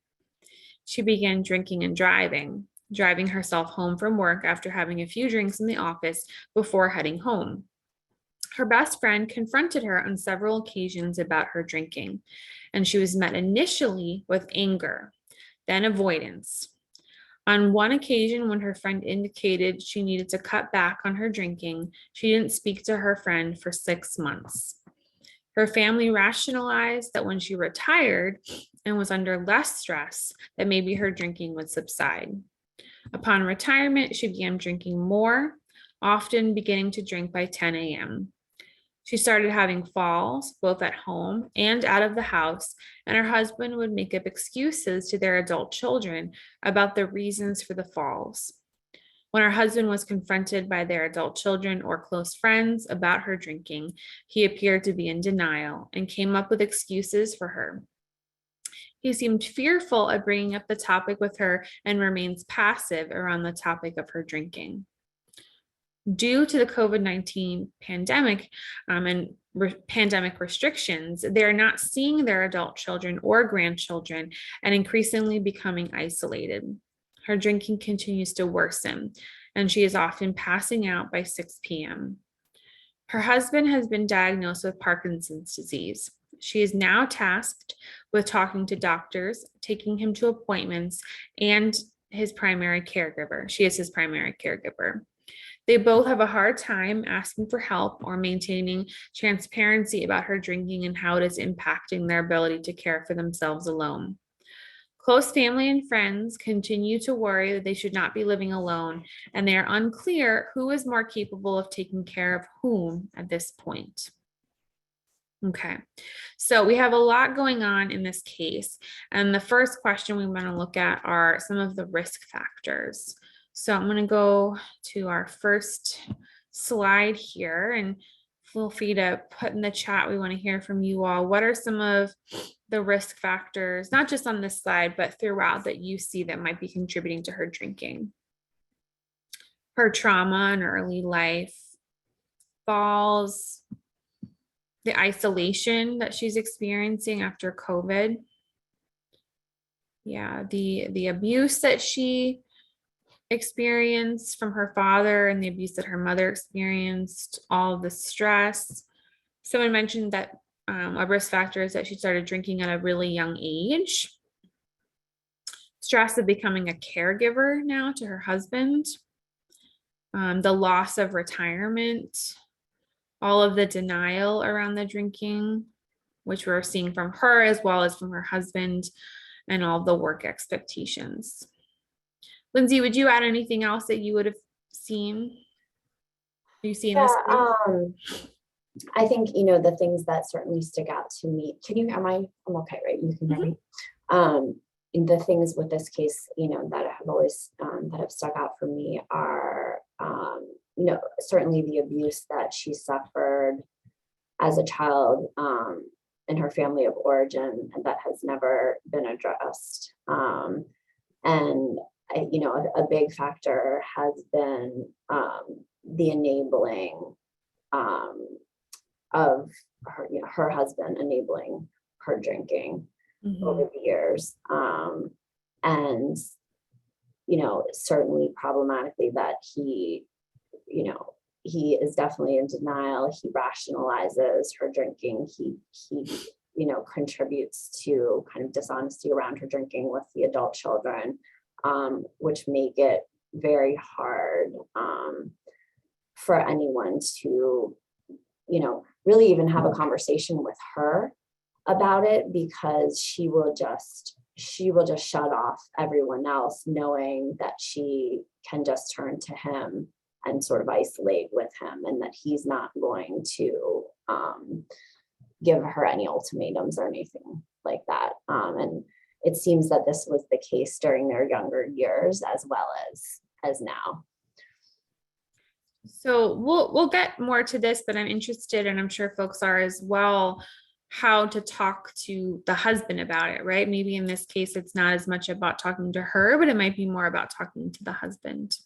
She began drinking and driving herself home from work after having a few drinks in the office before heading home. Her best friend confronted her on several occasions about her drinking, and she was met initially with anger, then avoidance. On one occasion, when her friend indicated she needed to cut back on her drinking, she didn't speak to her friend for 6 months. Her family rationalized that when she retired and was under less stress, that maybe her drinking would subside. Upon retirement, she began drinking more, often beginning to drink by 10 a.m. She started having falls, both at home and out of the house, and her husband would make up excuses to their adult children about the reasons for the falls. When her husband was confronted by their adult children or close friends about her drinking, he appeared to be in denial and came up with excuses for her. He seemed fearful of bringing up the topic with her and remains passive around the topic of her drinking. Due to the COVID-19 pandemic and pandemic restrictions, they're not seeing their adult children or grandchildren and increasingly becoming isolated. Her drinking continues to worsen, and she is often passing out by 6 p.m. Her husband has been diagnosed with Parkinson's disease. She is now tasked with talking to doctors, taking him to appointments, and his primary caregiver. She is his primary caregiver. They both have a hard time asking for help or maintaining transparency about her drinking and how it is impacting their ability to care for themselves alone. Close family and friends continue to worry that they should not be living alone, and they are unclear who is more capable of taking care of whom at this point. Okay, so we have a lot going on in this case, and the first question we want to look at are some of the risk factors. So I'm going to go to our first slide here, and feel free to put in the chat. We want to hear from you all. What are some of the risk factors, not just on this slide, but throughout, that you see that might be contributing to her drinking? Her trauma in early life, falls, the isolation that she's experiencing after COVID. Yeah, the abuse that she experienced from her father and the abuse that her mother experienced, all of the stress. Someone mentioned that a risk factor is that she started drinking at a really young age. Stress of becoming a caregiver now to her husband. The loss of retirement, all of the denial around the drinking, which we're seeing from her as well as from her husband, and all the work expectations. Lindsay, would you add anything else that you would have seen? You see in this? I think, you know, the things that certainly stick out to me. I'm okay, right? You can hear me. The things with this case, you know, that have always, that have stuck out for me are, you know, certainly the abuse that she suffered as a child in her family of origin, and that has never been addressed. And you know, a big factor has been the enabling of her, you know, her husband enabling her drinking over the years. And, you know, certainly problematically that he, you know, he is definitely in denial. He rationalizes her drinking. He, you know, contributes to kind of dishonesty around her drinking with the adult children, which make it very hard for anyone to, you know, really even have a conversation with her about it, because she will just shut off everyone else, knowing that she can just turn to him and sort of isolate with him, and that he's not going to give her any ultimatums or anything like that. And it seems that this was the case during their younger years as well as now. So we'll get more to this, but I'm interested, and I'm sure folks are as well, how to talk to the husband about it, right? Maybe in this case, it's not as much about talking to her, but it might be more about talking to the husband.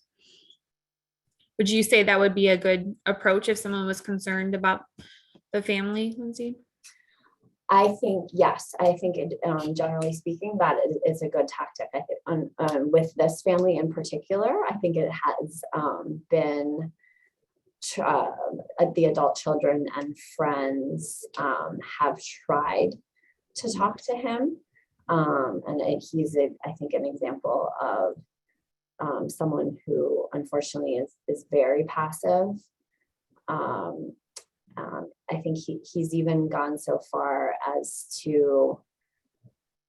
Would you say that would be a good approach if someone was concerned about the family, Lindsay? I think, yes, I think generally speaking, that is a good tactic. I think with this family in particular, I think it has been the adult children and friends have tried to talk to him. And he's, I think, an example of someone who unfortunately is very passive. I think he's even gone so far as to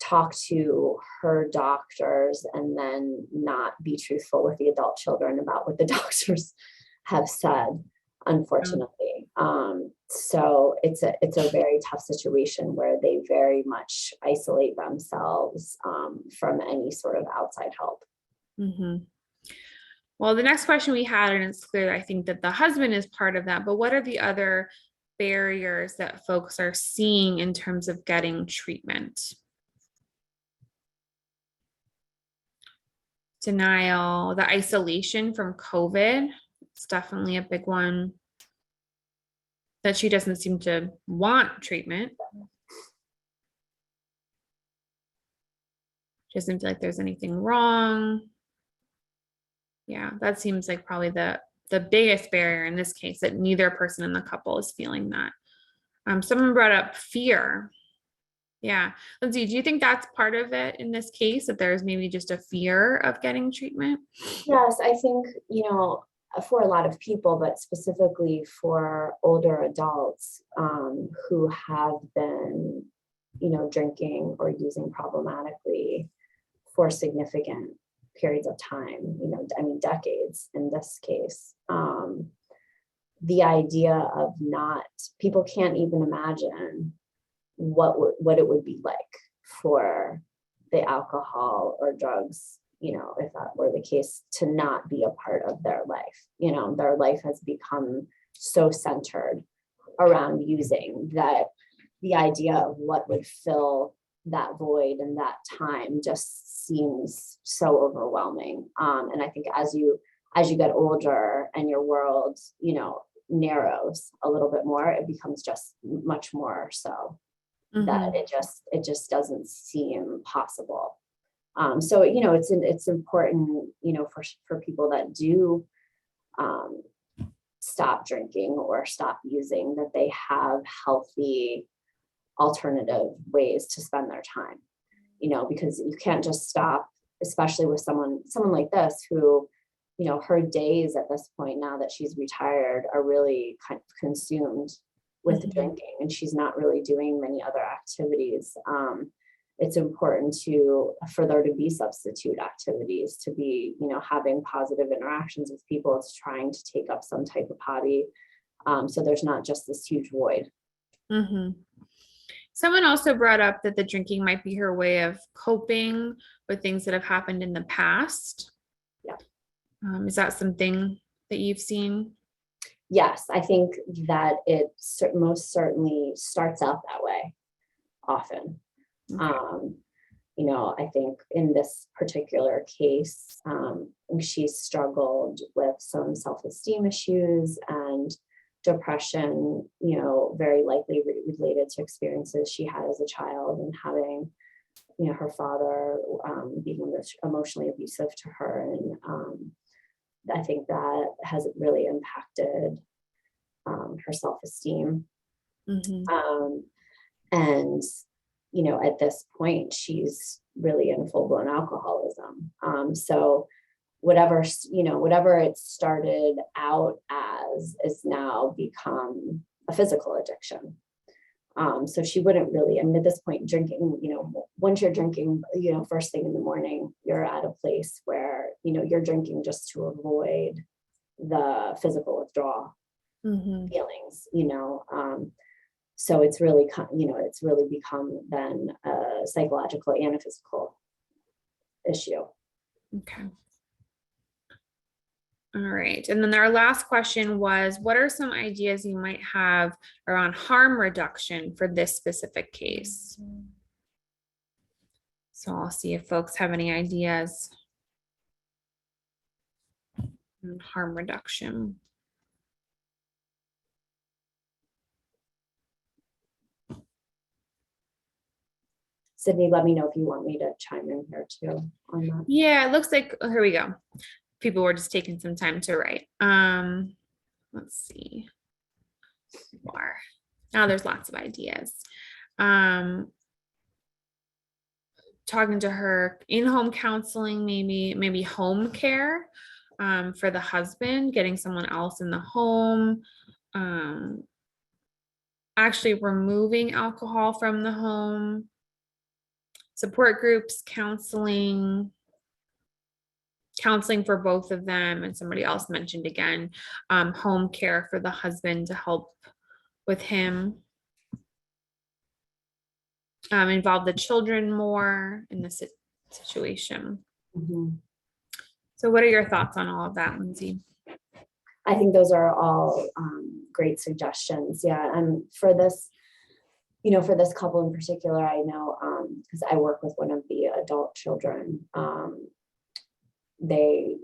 talk to her doctors and then not be truthful with the adult children about what the doctors have said, unfortunately. So it's a very tough situation where they very much isolate themselves from any sort of outside help. Mm-hmm. Well, the next question we had, and it's clear, I think, that the husband is part of that, but what are the other barriers that folks are seeing in terms of getting treatment? Denial, the isolation from COVID, it's definitely a big one. That she doesn't seem to want treatment. She doesn't feel like there's anything wrong. Yeah, that seems like probably the biggest barrier in this case, that neither person in the couple is feeling that. Someone brought up fear. Yeah, Lindsay, do you think that's part of it in this case, that there's maybe just a fear of getting treatment? Yes, I think, for a lot of people, but specifically for older adults who have been, drinking or using problematically for significant periods of time, decades in this case. The idea of people can't even imagine what it would be like for the alcohol or drugs, if that were the case, to not be a part of their life. Their life has become so centered around using that the idea of what would fill that void and that time just seems so overwhelming. And I think as you get older and your world, narrows a little bit more, it becomes just much more so. Mm-hmm. That it just doesn't seem possible. So it's important, for people that do stop drinking or stop using, that they have healthy alternative ways to spend their time, because you can't just stop, especially with someone like this who, her days at this point, now that she's retired, are really kind of consumed with mm-hmm. drinking, and she's not really doing many other activities. It's important for there to be substitute activities, to be, having positive interactions with people. It's trying to take up some type of hobby. So there's not just this huge void. Mm-hmm. Someone also brought up that the drinking might be her way of coping with things that have happened in the past. Yeah. Is that something that you've seen? Yes, I think that it most certainly starts out that way often. Okay. I think in this particular case, she's struggled with some self-esteem issues and depression, very likely related to experiences she had as a child, and having, her father being emotionally abusive to her. And I think that has really impacted her self-esteem. Mm-hmm. And at this point, she's really in full-blown alcoholism. So whatever it started out as is now become a physical addiction. So she wouldn't really, at this point, drinking, once you're drinking, first thing in the morning, you're at a place where, you're drinking just to avoid the physical withdrawal mm-hmm. feelings, so it's really, it's really become then a psychological and a physical issue. Okay. All right. And then our last question was, what are some ideas you might have around harm reduction for this specific case? So I'll see if folks have any ideas on harm reduction. Sydney, let me know if you want me to chime in here too on that. Yeah, it looks like, oh, here we go. People were just taking some time to write. Let's see. More. Now there's lots of ideas. Talking to her, in-home counseling, maybe home care for the husband, getting someone else in the home, actually removing alcohol from the home, support groups, counseling for both of them, and somebody else mentioned again, home care for the husband to help with him. Involve the children more in this situation. Mhm. So what are your thoughts on all of that, Lindsay? I think those are all great suggestions. Yeah, and for this, for this couple in particular, I know because I work with one of the adult children.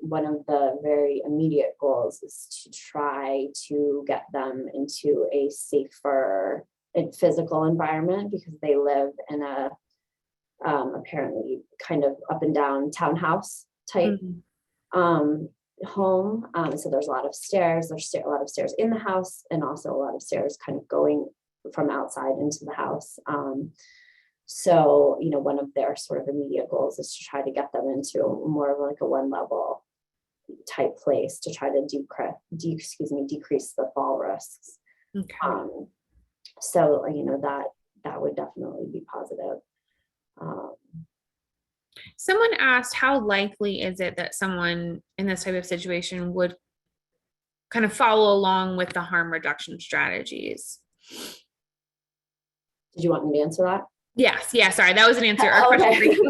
One of the very immediate goals is to try to get them into a safer physical environment, because they live in a apparently kind of up and down townhouse type home. So there's a lot of stairs. There's a lot of stairs in the house, and also a lot of stairs kind of going from outside into the house. So, one of their sort of immediate goals is to try to get them into more of like a one level type place to try to decrease the fall risks. Okay. So, that would definitely be positive. Someone asked, how likely is it that someone in this type of situation would kind of follow along with the harm reduction strategies? Did you want me to answer that? Yes. Yeah. Sorry. That was an answer. Our question for you.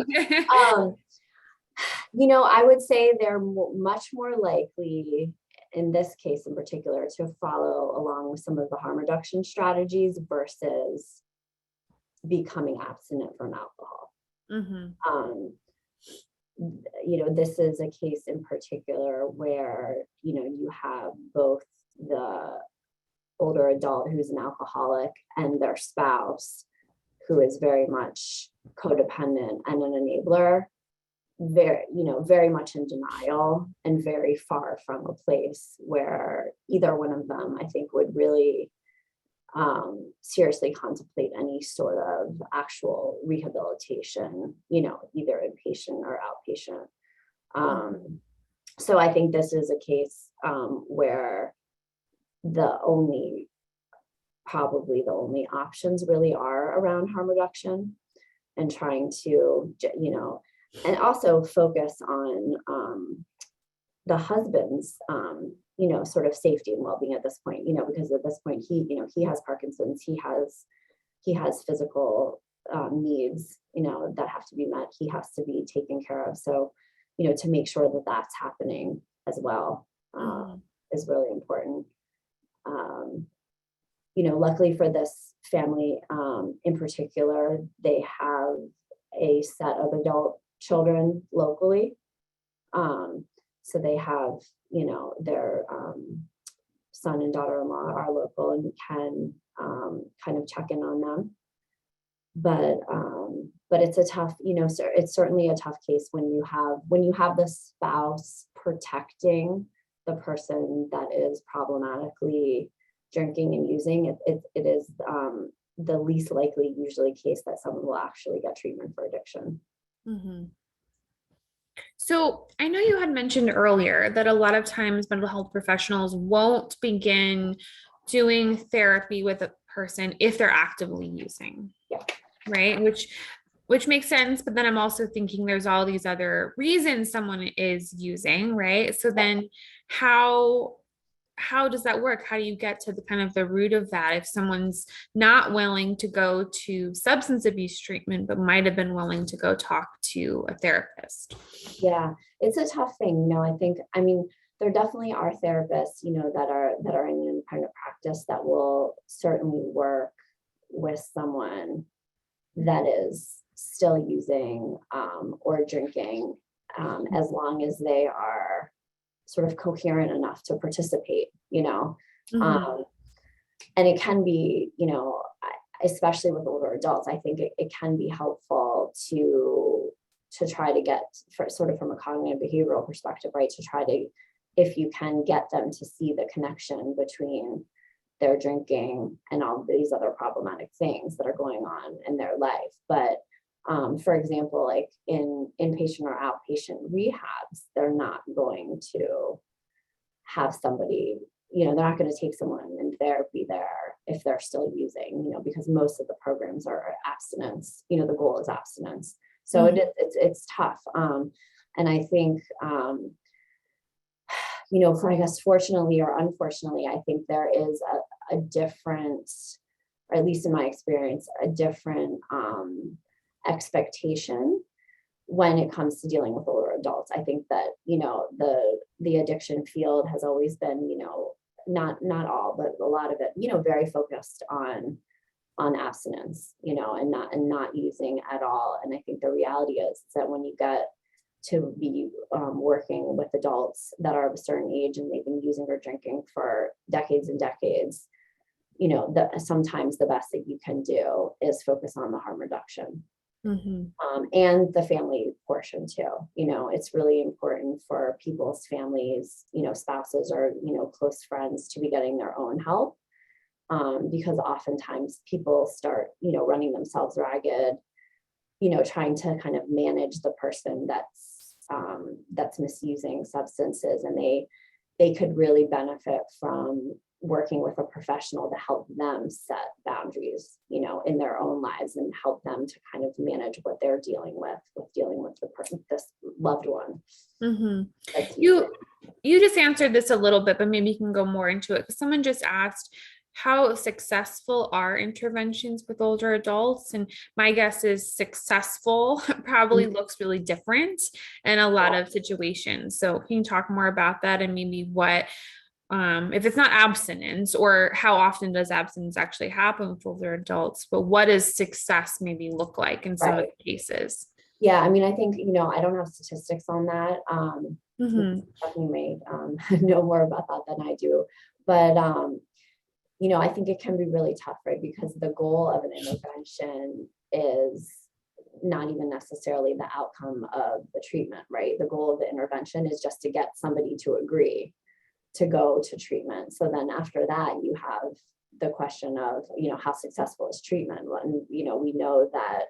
I would say they're much more likely in this case in particular to follow along with some of the harm reduction strategies versus becoming abstinent from alcohol. This is a case in particular where, you have both the older adult who's an alcoholic and their spouse who is very much codependent and an enabler, very much in denial and very far from a place where either one of them, I think, would really seriously contemplate any sort of actual rehabilitation, either inpatient or outpatient. So I think this is a case where probably the only options really are around harm reduction and trying to, and also focus on the husband's, sort of safety and well-being at this point, because at this point he has Parkinson's, he has physical needs, that have to be met. He has to be taken care of. So, to make sure that that's happening as well is really important. Luckily for this family in particular, they have a set of adult children locally. So they have, their son and daughter-in-law are local and can kind of check in on them. But it's a tough, it's certainly a tough case when you have the spouse protecting the person that is problematically drinking and using. It is the least likely usually case that someone will actually get treatment for addiction. So I know you had mentioned earlier that a lot of times mental health professionals won't begin doing therapy with a person if they're actively using. Yeah. Right. Which makes sense. But then I'm also thinking there's all these other reasons someone is using. Right. So then how does that work? How do you get to the kind of the root of that if someone's not willing to go to substance abuse treatment, but might have been willing to go talk to a therapist? Yeah, it's a tough thing. there definitely are therapists, that are in an independent practice that will certainly work with someone that is still using or drinking, as long as they are sort of coherent enough to participate, Mhm. And it can be, especially with older adults, I think it can be helpful to try to get, sort of from a cognitive behavioral perspective, right, to try to, if you can get them to see the connection between their drinking and all these other problematic things that are going on in their life. But for example, like in inpatient or outpatient rehabs, they're not going to have somebody, they're not going to take someone in therapy there if they're still using, because most of the programs are abstinence, the goal is abstinence. So it's tough. And I think, I guess fortunately or unfortunately, I think there is a different, or at least in my experience, a different expectation when it comes to dealing with older adults. I think that, the addiction field has always been, not all, but a lot of it, very focused on abstinence, and not using at all. And I think the reality is that when you get to be working with adults that are of a certain age and they've been using or drinking for decades and decades, sometimes the best that you can do is focus on the harm reduction. And the family portion too. It's really important for people's families, spouses or, close friends to be getting their own help. Because oftentimes people start, running themselves ragged, trying to kind of manage the person that's misusing substances, and they could really benefit from working with a professional to help them set boundaries, in their own lives, and help them to kind of manage what they're dealing with this loved one. You just answered this a little bit, but maybe you can go more into it, because someone just asked, how successful are interventions with older adults? And my guess is successful probably looks really different in a lot of situations. So can you talk more about that, and maybe what, if it's not abstinence, or how often does abstinence actually happen with older adults, but what does success maybe look like in some of the cases? Yeah, I mean, I think, I don't have statistics on that. Stephanie may know more about that than I do. But I think it can be really tough, right? Because the goal of an intervention is not even necessarily the outcome of the treatment, right? The goal of the intervention is just to get somebody to agree to go to treatment. So then after that, you have the question of, how successful is treatment? And, we know that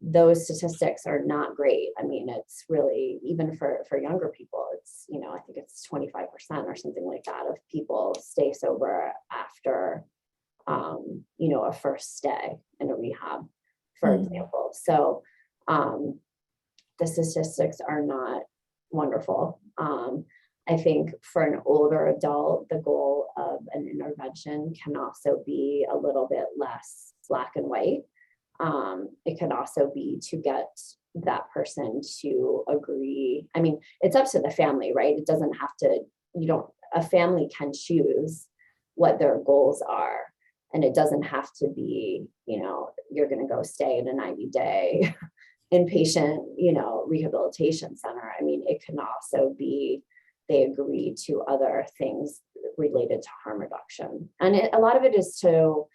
those statistics are not great. I mean, it's really, even for younger people, it's, I think it's 25% or something like that of people stay sober after, a first stay in a rehab, for example. So the statistics are not wonderful. I think for an older adult, the goal of an intervention can also be a little bit less black and white. It can also be to get that person to agree. I mean, it's up to the family, right? It doesn't have to, a family can choose what their goals are. And it doesn't have to be, you're going to go stay in a 90-day inpatient, rehabilitation center. I mean, it can also be, they agree to other things related to harm reduction. And a lot of it is to,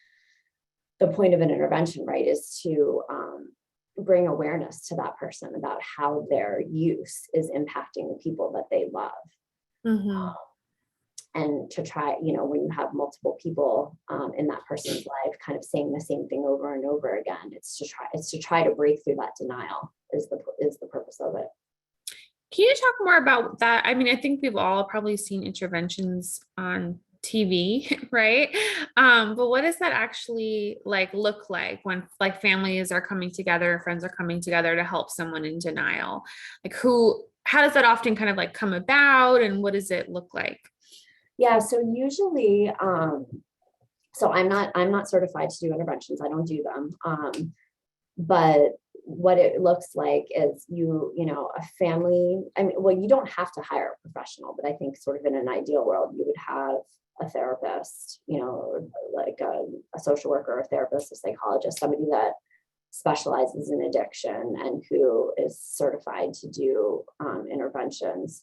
the point of an intervention, right, is to bring awareness to that person about how their use is impacting the people that they love. And to try, when you have multiple people in that person's life kind of saying the same thing over and over again, it's to try to break through that denial is the purpose of it. Can you talk more about that? I mean, I think we've all probably seen interventions on TV, right? But what does that actually look like when families are coming together, friends are coming together to help someone in denial? How does that often kind of come about, and what does it look like? Yeah, so usually, so I'm not certified to do interventions. I don't do them. But what it looks like is you know, a family, I mean, well, you don't have to hire a professional, but I think sort of in an ideal world, you would have a therapist, you know, like a social worker, a therapist, a psychologist, somebody that specializes in addiction and who is certified to do interventions,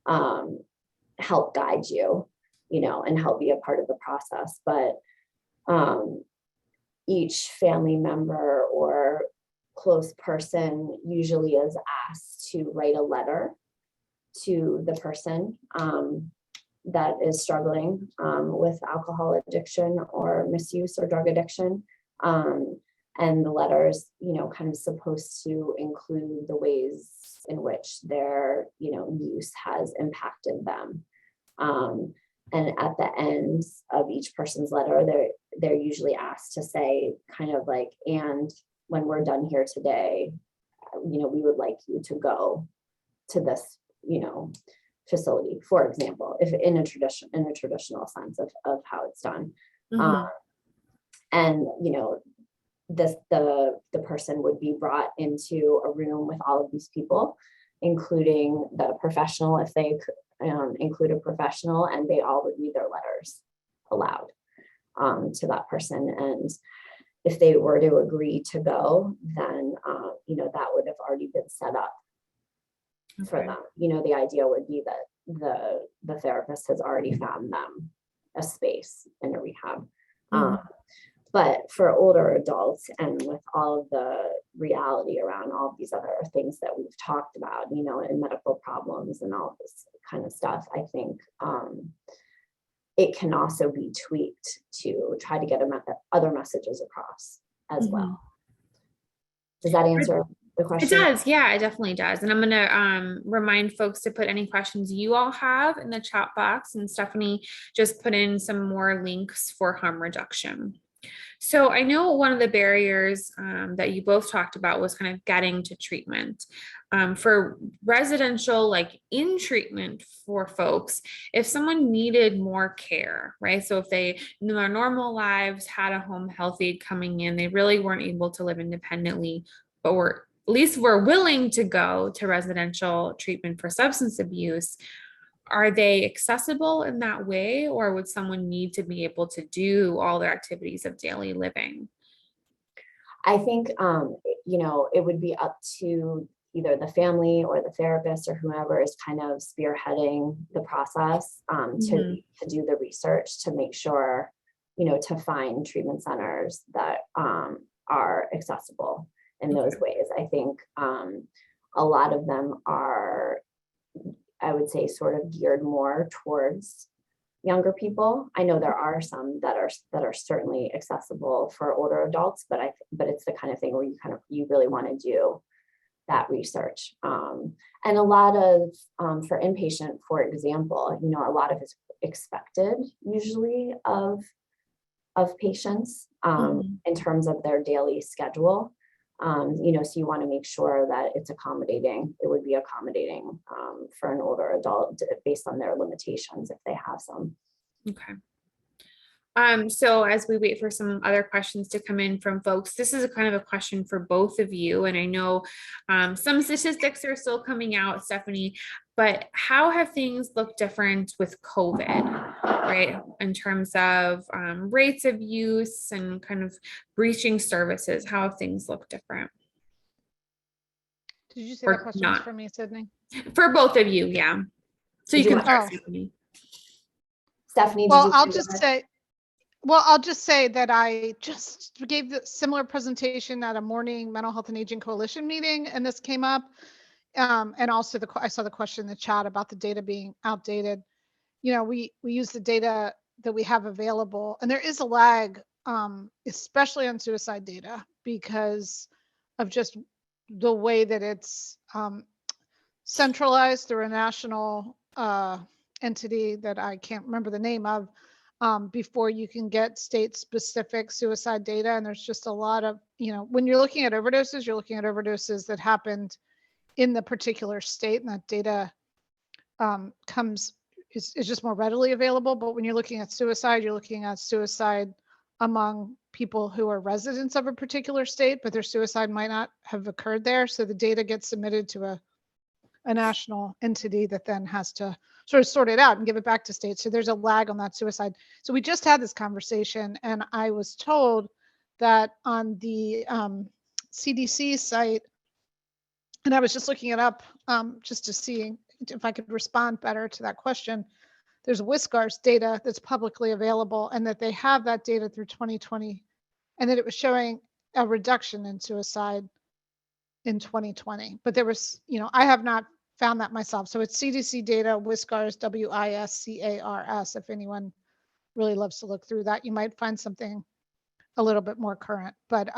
help guide you, you know, and help be a part of the process. But each family member or close person usually is asked to write a letter to the person that is struggling with alcohol addiction or misuse or drug addiction. And the letter is, you know, kind of supposed to include the ways in which their, you know, use has impacted them. And at the end of each person's letter, they're usually asked to say kind of like, and when we're done here today, you know, we would like you to go to this, you know, facility, for example, if in a traditional sense of how it's done. And, you know, the person would be brought into a room with all of these people, including the professional, if they include a professional, and they all would read their letters aloud to that person. And if they were to agree to go, then, you know, that would have already been set up for them. You know, the idea would be that the therapist has already found them a space in a rehab. But for older adults, and with all of the reality around all of these other things that we've talked about, you know, and medical problems and all this kind of stuff, I think it can also be tweaked to try to get other messages across as well. Does that answer the question? It does. Yeah, it definitely does. And I'm going to remind folks to put any questions you all have in the chat box. And Stephanie just put in some more links for harm reduction. So I know one of the barriers that you both talked about was kind of getting to treatment. For residential, like in treatment for folks, if someone needed more care, right? So if they in their normal lives had a home health aide coming in, they really weren't able to live independently, but at least were willing to go to residential treatment for substance abuse. Are they accessible in that way, or would someone need to be able to do all their activities of daily living? I think, you know, it would be up to either the family or the therapist or whoever is kind of spearheading the process to do the research to make sure, you know, to find treatment centers that are accessible in those ways. I think a lot of them are, I would say, sort of geared more towards younger people. I know there are some that are certainly accessible for older adults, but it's the kind of thing where you really want to do that research. And a lot of for inpatient, for example, you know, a lot of it's expected usually of patients in terms of their daily schedule. You know, so you want to make sure that it's accommodating. It would be accommodating for an older adult based on their limitations if they have some. Okay. So as we wait for some other questions to come in from folks, this is a kind of a question for both of you. And I know some statistics are still coming out, Stephanie, but how have things looked different with COVID, right? In terms of rates of use and kind of breaching services, how have things looked different? Did you say that question was for me, Sydney? For both of you, yeah. So you can start, Stephanie. Stephanie, well, I'll just say that I just gave the similar presentation at a morning mental health and aging coalition meeting, and this came up. And also I saw the question in the chat about the data being outdated. You know, we use the data that we have available, and there is a lag, especially on suicide data, because of just the way that it's centralized through a national entity that I can't remember the name of, before you can get state-specific suicide data. And there's just a lot of, you know, when you're looking at overdoses, you're looking at overdoses that happened in the particular state, and that data is just more readily available. But when you're looking at suicide, you're looking at suicide among people who are residents of a particular state, but their suicide might not have occurred there. So the data gets submitted to a national entity that then has to sort of sort it out and give it back to states. So there's a lag on that suicide. So we just had this conversation, and I was told that on the CDC site, and I was just looking it up just to see if I could respond better to that question. There's WISCAR's data that's publicly available, and that they have that data through 2020, and that it was showing a reduction in suicide in 2020. But there was, I have not found that myself. So it's CDC data, WISCARS, WISCARS. If anyone really loves to look through that, you might find something a little bit more current. But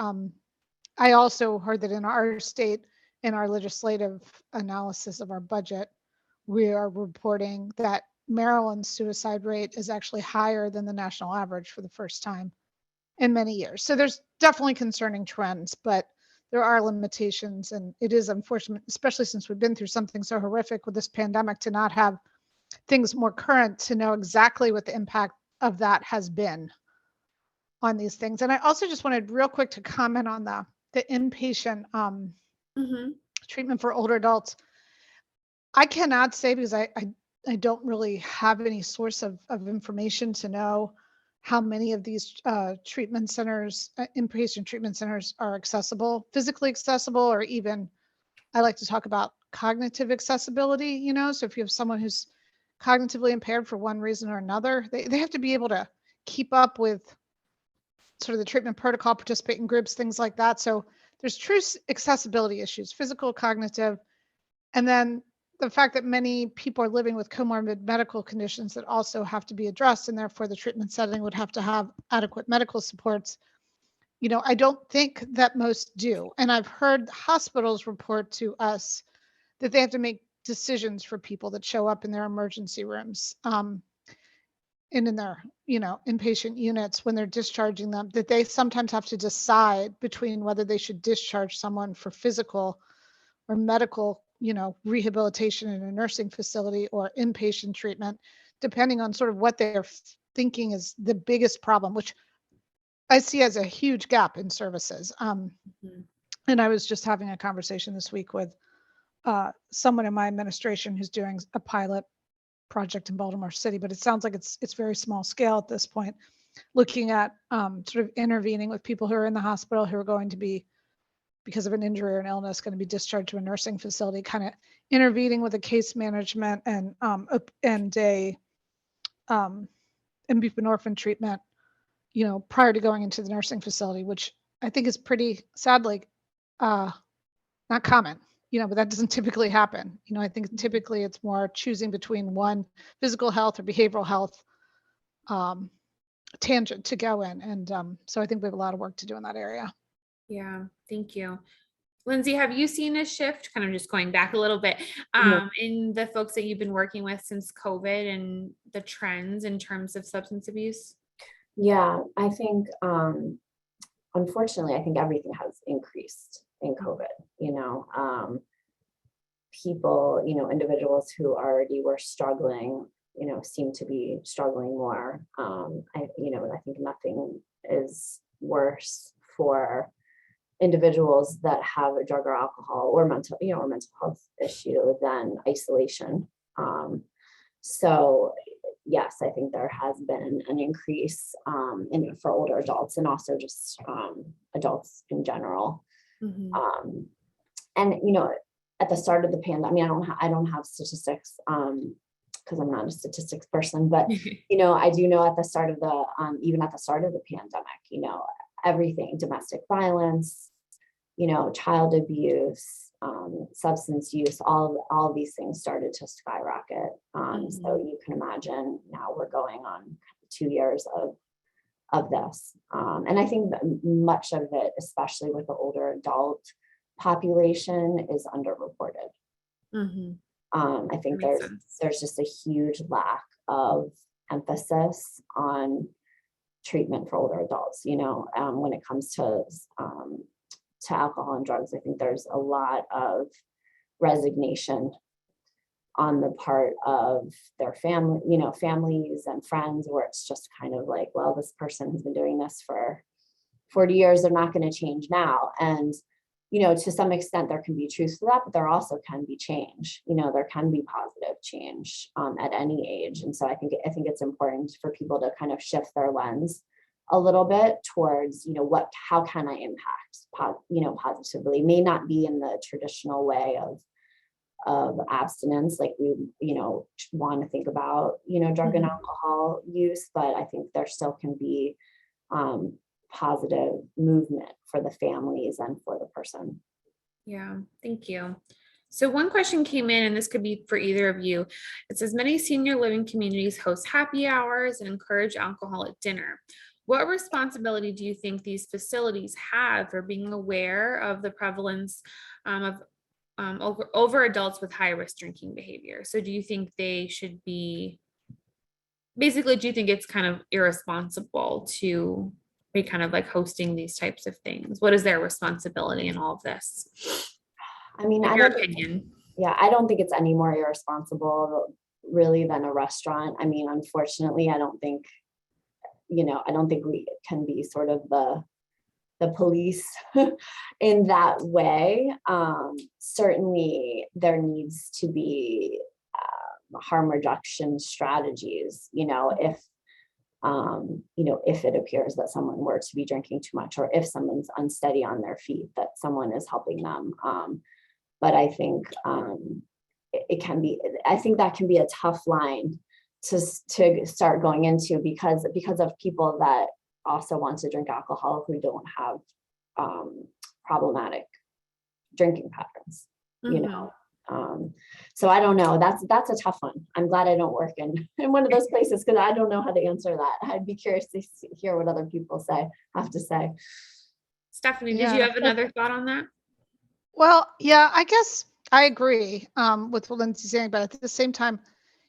I also heard that in our state, in our legislative analysis of our budget, we are reporting that Maryland's suicide rate is actually higher than the national average for the first time in many years. So there's definitely concerning trends, but there are limitations, and it is unfortunate, especially since we've been through something so horrific with this pandemic, to not have things more current to know exactly what the impact of that has been on these things. And I also just wanted real quick to comment on the inpatient treatment for older adults. I cannot say, because I don't really have any source of information to know how many of these treatment centers, inpatient treatment centers, are accessible, physically accessible, or even, I like to talk about cognitive accessibility, so if you have someone who's cognitively impaired for one reason or another, they have to be able to keep up with sort of the treatment protocol, participate in groups, things like that. So there's true accessibility issues, physical, cognitive, and then the fact that many people are living with comorbid medical conditions that also have to be addressed, and therefore the treatment setting would have to have adequate medical supports. I don't think that most do. And I've heard hospitals report to us that they have to make decisions for people that show up in their emergency rooms and in their, inpatient units when they're discharging them, that they sometimes have to decide between whether they should discharge someone for physical or medical rehabilitation in a nursing facility or inpatient treatment, depending on sort of what they're thinking is the biggest problem, which I see as a huge gap in services. And I was just having a conversation this week with someone in my administration who's doing a pilot project in Baltimore City, but it sounds like it's very small scale at this point, looking at sort of intervening with people who are in the hospital who are going to be, because of an injury or an illness, going to be discharged to a nursing facility, kind of intervening with a case management and a buprenorphine treatment, prior to going into the nursing facility, which I think is pretty sadly not common, but that doesn't typically happen. I think typically it's more choosing between one physical health or behavioral health tangent to go in. And so I think we have a lot of work to do in that area. Yeah, thank you. Lindsay, have you seen a shift, kind of just going back a little bit, in the folks that you've been working with since COVID and the trends in terms of substance abuse? Yeah, I think, unfortunately, I think everything has increased in COVID. People, individuals who already were struggling, seem to be struggling more. I think nothing is worse for individuals that have a drug or alcohol or mental health issue than isolation. So yes, I think there has been an increase for older adults, and also just adults in general. And at the start of the pandemic, I don't have statistics because I'm not a statistics person, but I do know at the start of the even at the start of the pandemic, everything, domestic violence, child abuse, substance use, all of these things started to skyrocket. So you can imagine now we're going on 2 years of this. And I think that much of it, especially with the older adult population, is underreported. I think there's just a huge lack of emphasis on treatment for older adults. When it comes to alcohol and drugs, I think there's a lot of resignation on the part of their families and friends, where it's just kind of like, well, this person has been doing this for 40 years, they're not going to change now. And, you know, to some extent there can be truth to that, but there also can be change. You know, there can be positive change at any age. And so I think it's important for people to kind of shift their lens a little bit towards, you know, how can I impact, you know, positively. It may not be in the traditional way of abstinence, like we, you know, want to think about, you know, drug and alcohol use, but I think there still can be positive movement for the families and for the person. Yeah, thank you. So one question came in, and this could be for either of you. It says many senior living communities host happy hours and encourage alcohol at dinner. What responsibility do you think these facilities have for being aware of the prevalence of over adults with high risk drinking behavior? So do you think they should be, basically, do you think it's kind of irresponsible to be kind of like hosting these types of things? What is their responsibility in all of this? I mean, In your opinion. Yeah, I don't think it's any more irresponsible really than a restaurant. I mean, unfortunately, I don't think we can be sort of the police in that way. Certainly there needs to be harm reduction strategies, you know, if it appears that someone were to be drinking too much, or if someone's unsteady on their feet, that someone is helping them. But I think I think that can be a tough line to start going into because of people that also want to drink alcohol who don't have problematic drinking patterns, you know. So I don't know. That's a tough one. I'm glad I don't work in one of those places because I don't know how to answer that. I'd be curious to hear what other people have to say. Stephanie, did you have another thought on that? Well, yeah, I guess I agree with what Lindsay's saying, but at the same time,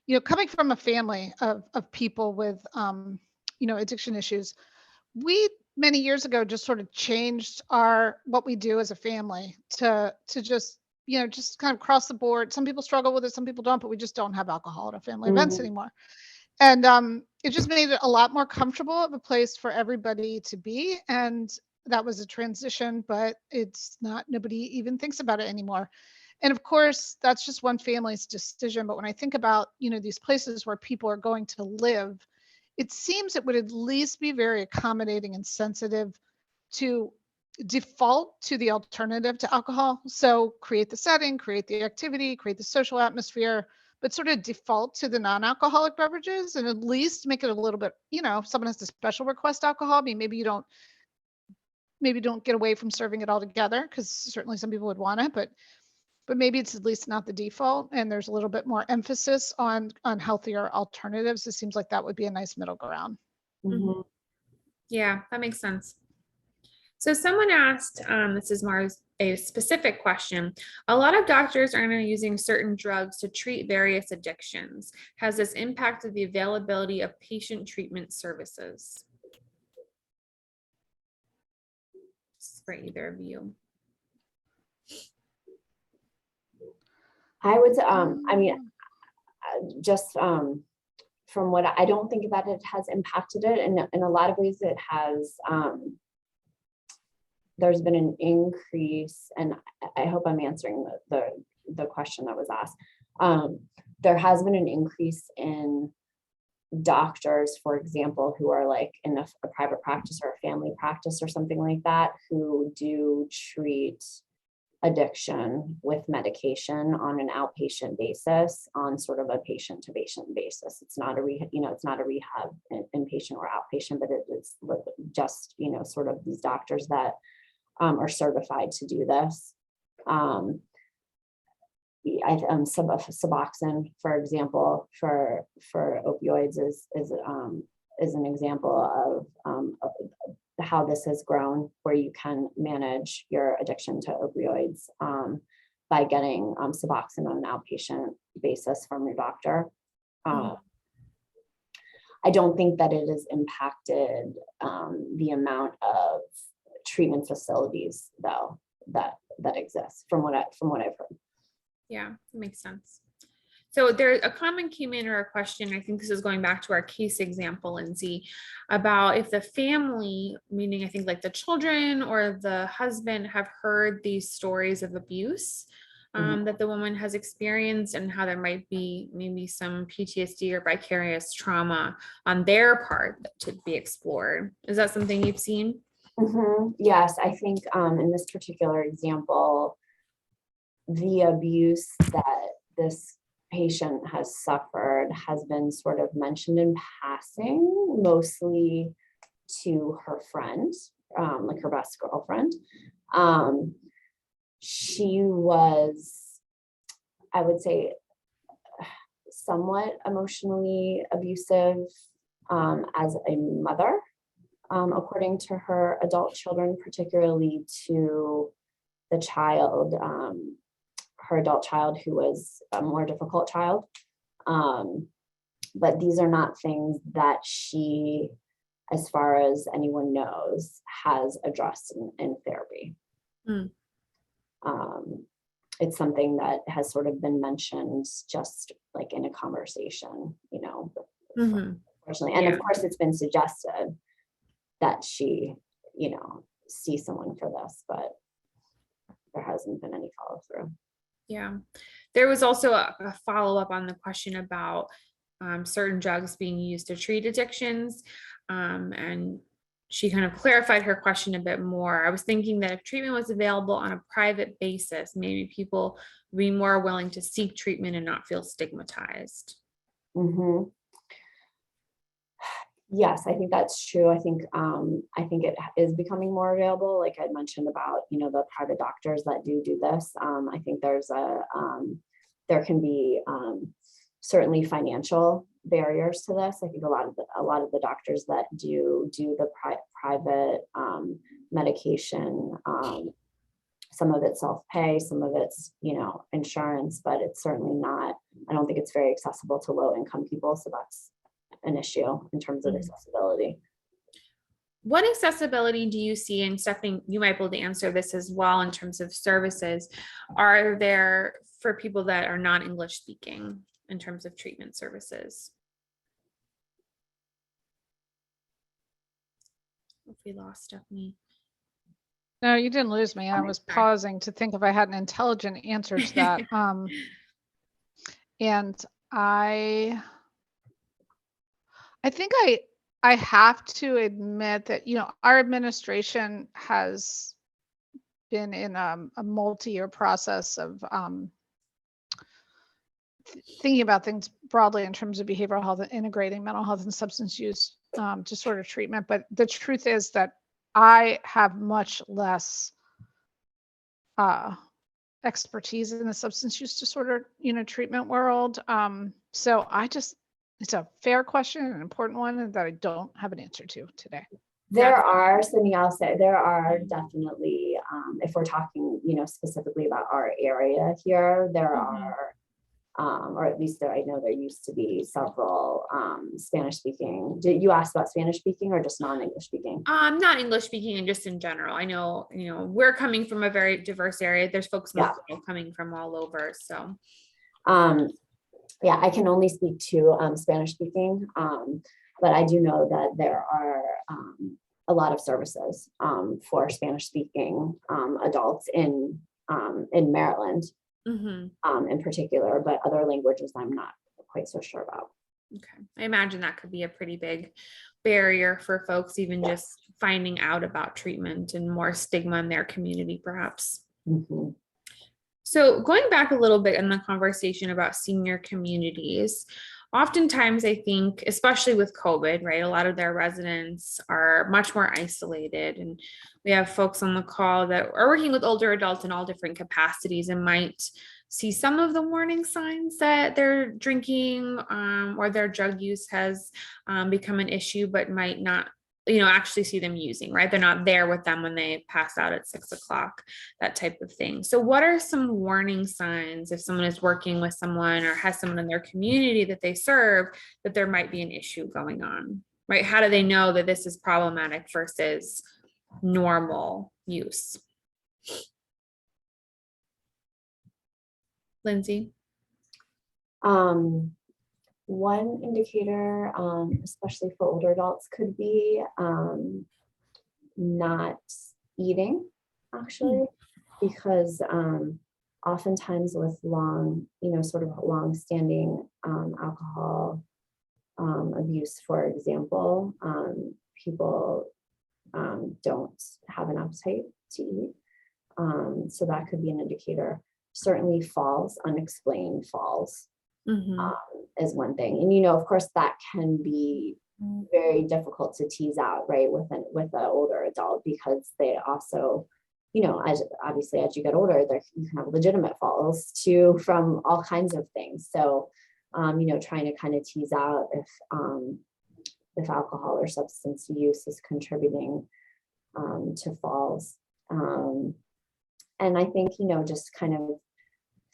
you know, coming from a family of people with, you know, addiction issues, we many years ago just sort of changed what we do as a family to just, you know, just kind of across the board. Some people struggle with it, some people don't, but we just don't have alcohol at our family events anymore. And it just made it a lot more comfortable of a place for everybody to be. And that was a transition, but it's not, nobody even thinks about it anymore. And of course, that's just one family's decision. But when I think about, you know, these places where people are going to live, it seems it would at least be very accommodating and sensitive to default to the alternative to alcohol. So create the setting, create the activity, create the social atmosphere, but sort of default to the non-alcoholic beverages and at least make it a little bit, you know, if someone has to special request alcohol, I mean, maybe you don't get away from serving it altogether, because certainly some people would want it, but maybe it's at least not the default, and there's a little bit more emphasis on healthier alternatives. It seems like that would be a nice middle ground. Yeah, that makes sense. So someone asked, this is more a specific question. A lot of doctors are now using certain drugs to treat various addictions. Has this impacted the availability of patient treatment services? This is for either of you. I would, I mean, just from what I don't think that it has impacted it, and in a lot of ways it has. There's been an increase, and I hope I'm answering the question that was asked. There has been an increase in doctors, for example, who are like in a private practice or a family practice or something like that, who do treat addiction with medication on an outpatient basis, on sort of a patient to patient basis. It's not a rehab, you know, it's not a rehab inpatient or outpatient, but it's just, you know, sort of these doctors that are certified to do this. Suboxone, for example, for opioids is an example of how this has grown, where you can manage your addiction to opioids by getting Suboxone on an outpatient basis from your doctor. I don't think that it has impacted the amount of treatment facilities, though, that exist from what I've heard. Yeah, that makes sense. So there, a comment came in or a question, I think this is going back to our case example, Lindsay, about if the family, meaning I think like the children or the husband, have heard these stories of abuse that the woman has experienced, and how there might be maybe some PTSD or vicarious trauma on their part to be explored. Is that something you've seen? Yes, I think in this particular example, the abuse that this patient has suffered has been sort of mentioned in passing, mostly to her friend, like her best girlfriend. She was, I would say, somewhat emotionally abusive as a mother, according to her adult children, particularly to the child, her adult child, who was a more difficult child. But these are not things that she, as far as anyone knows, has addressed in therapy. It's something that has sort of been mentioned just like in a conversation, you know, unfortunately. And of course, it's been suggested that she, you know, see someone for this, but there hasn't been any follow through. Yeah, there was also a follow-up on the question about certain drugs being used to treat addictions, and she kind of clarified her question a bit more. I was thinking that if treatment was available on a private basis, maybe people would be more willing to seek treatment and not feel stigmatized. Yes, I think that's true. I think it is becoming more available. Like I mentioned about, you know, the private doctors that do this. I think there's there can be certainly financial barriers to this. I think a lot of the doctors that do the private medication, some of it's self-pay, some of it's, you know, insurance, but it's certainly not, I don't think it's very accessible to low income people. So that's an issue in terms of accessibility. What accessibility do you see, and Stephanie, you might be able to answer this as well, in terms of services are there for people that are not English speaking in terms of treatment services? If we lost Stephanie. No, you didn't lose me. I was pausing to think if I had an intelligent answer to that. And I think I have to admit that, you know, our administration has been in a multi-year process of thinking about things broadly in terms of behavioral health and integrating mental health and substance use disorder treatment. But the truth is that I have much less expertise in the substance use disorder, you know, treatment world. So it's a fair question, an important one that I don't have an answer to today. There are, Cindy, I'll say there are definitely, if we're talking, you know, specifically about our area here, there are, or at least I know there used to be several Spanish speaking. Did you ask about Spanish speaking or just non-English speaking? Not English speaking, and just in general. I know, you know, we're coming from a very diverse area. There's folks coming from all over. So, yeah, I can only speak to Spanish speaking, but I do know that there are a lot of services for Spanish speaking adults in Maryland. In particular, but other languages I'm not quite so sure about. Okay, I imagine that could be a pretty big barrier for folks, even just finding out about treatment and more stigma in their community, perhaps. So going back a little bit in the conversation about senior communities, oftentimes I think, especially with COVID, right, a lot of their residents are much more isolated, and we have folks on the call that are working with older adults in all different capacities and might see some of the warning signs that their drinking or their drug use has become an issue, but might not, you know, actually see them using, right? They're not there with them when they pass out at 6 o'clock, that type of thing. So what are some warning signs if someone is working with someone or has someone in their community that they serve, that there might be an issue going on, right? How do they know that this is problematic versus normal use? Lindsay? One indicator, especially for older adults, could be not eating, actually, because oftentimes with sort of long-standing alcohol abuse, for example, people don't have an appetite to eat. So that could be an indicator. Certainly falls, unexplained falls, is one thing. And, of course, that can be very difficult to tease out, right, with an older adult, because they also, obviously as you get older, you can have legitimate falls too from all kinds of things. So, trying to kind of tease out if alcohol or substance use is contributing to falls. And I think, just kind of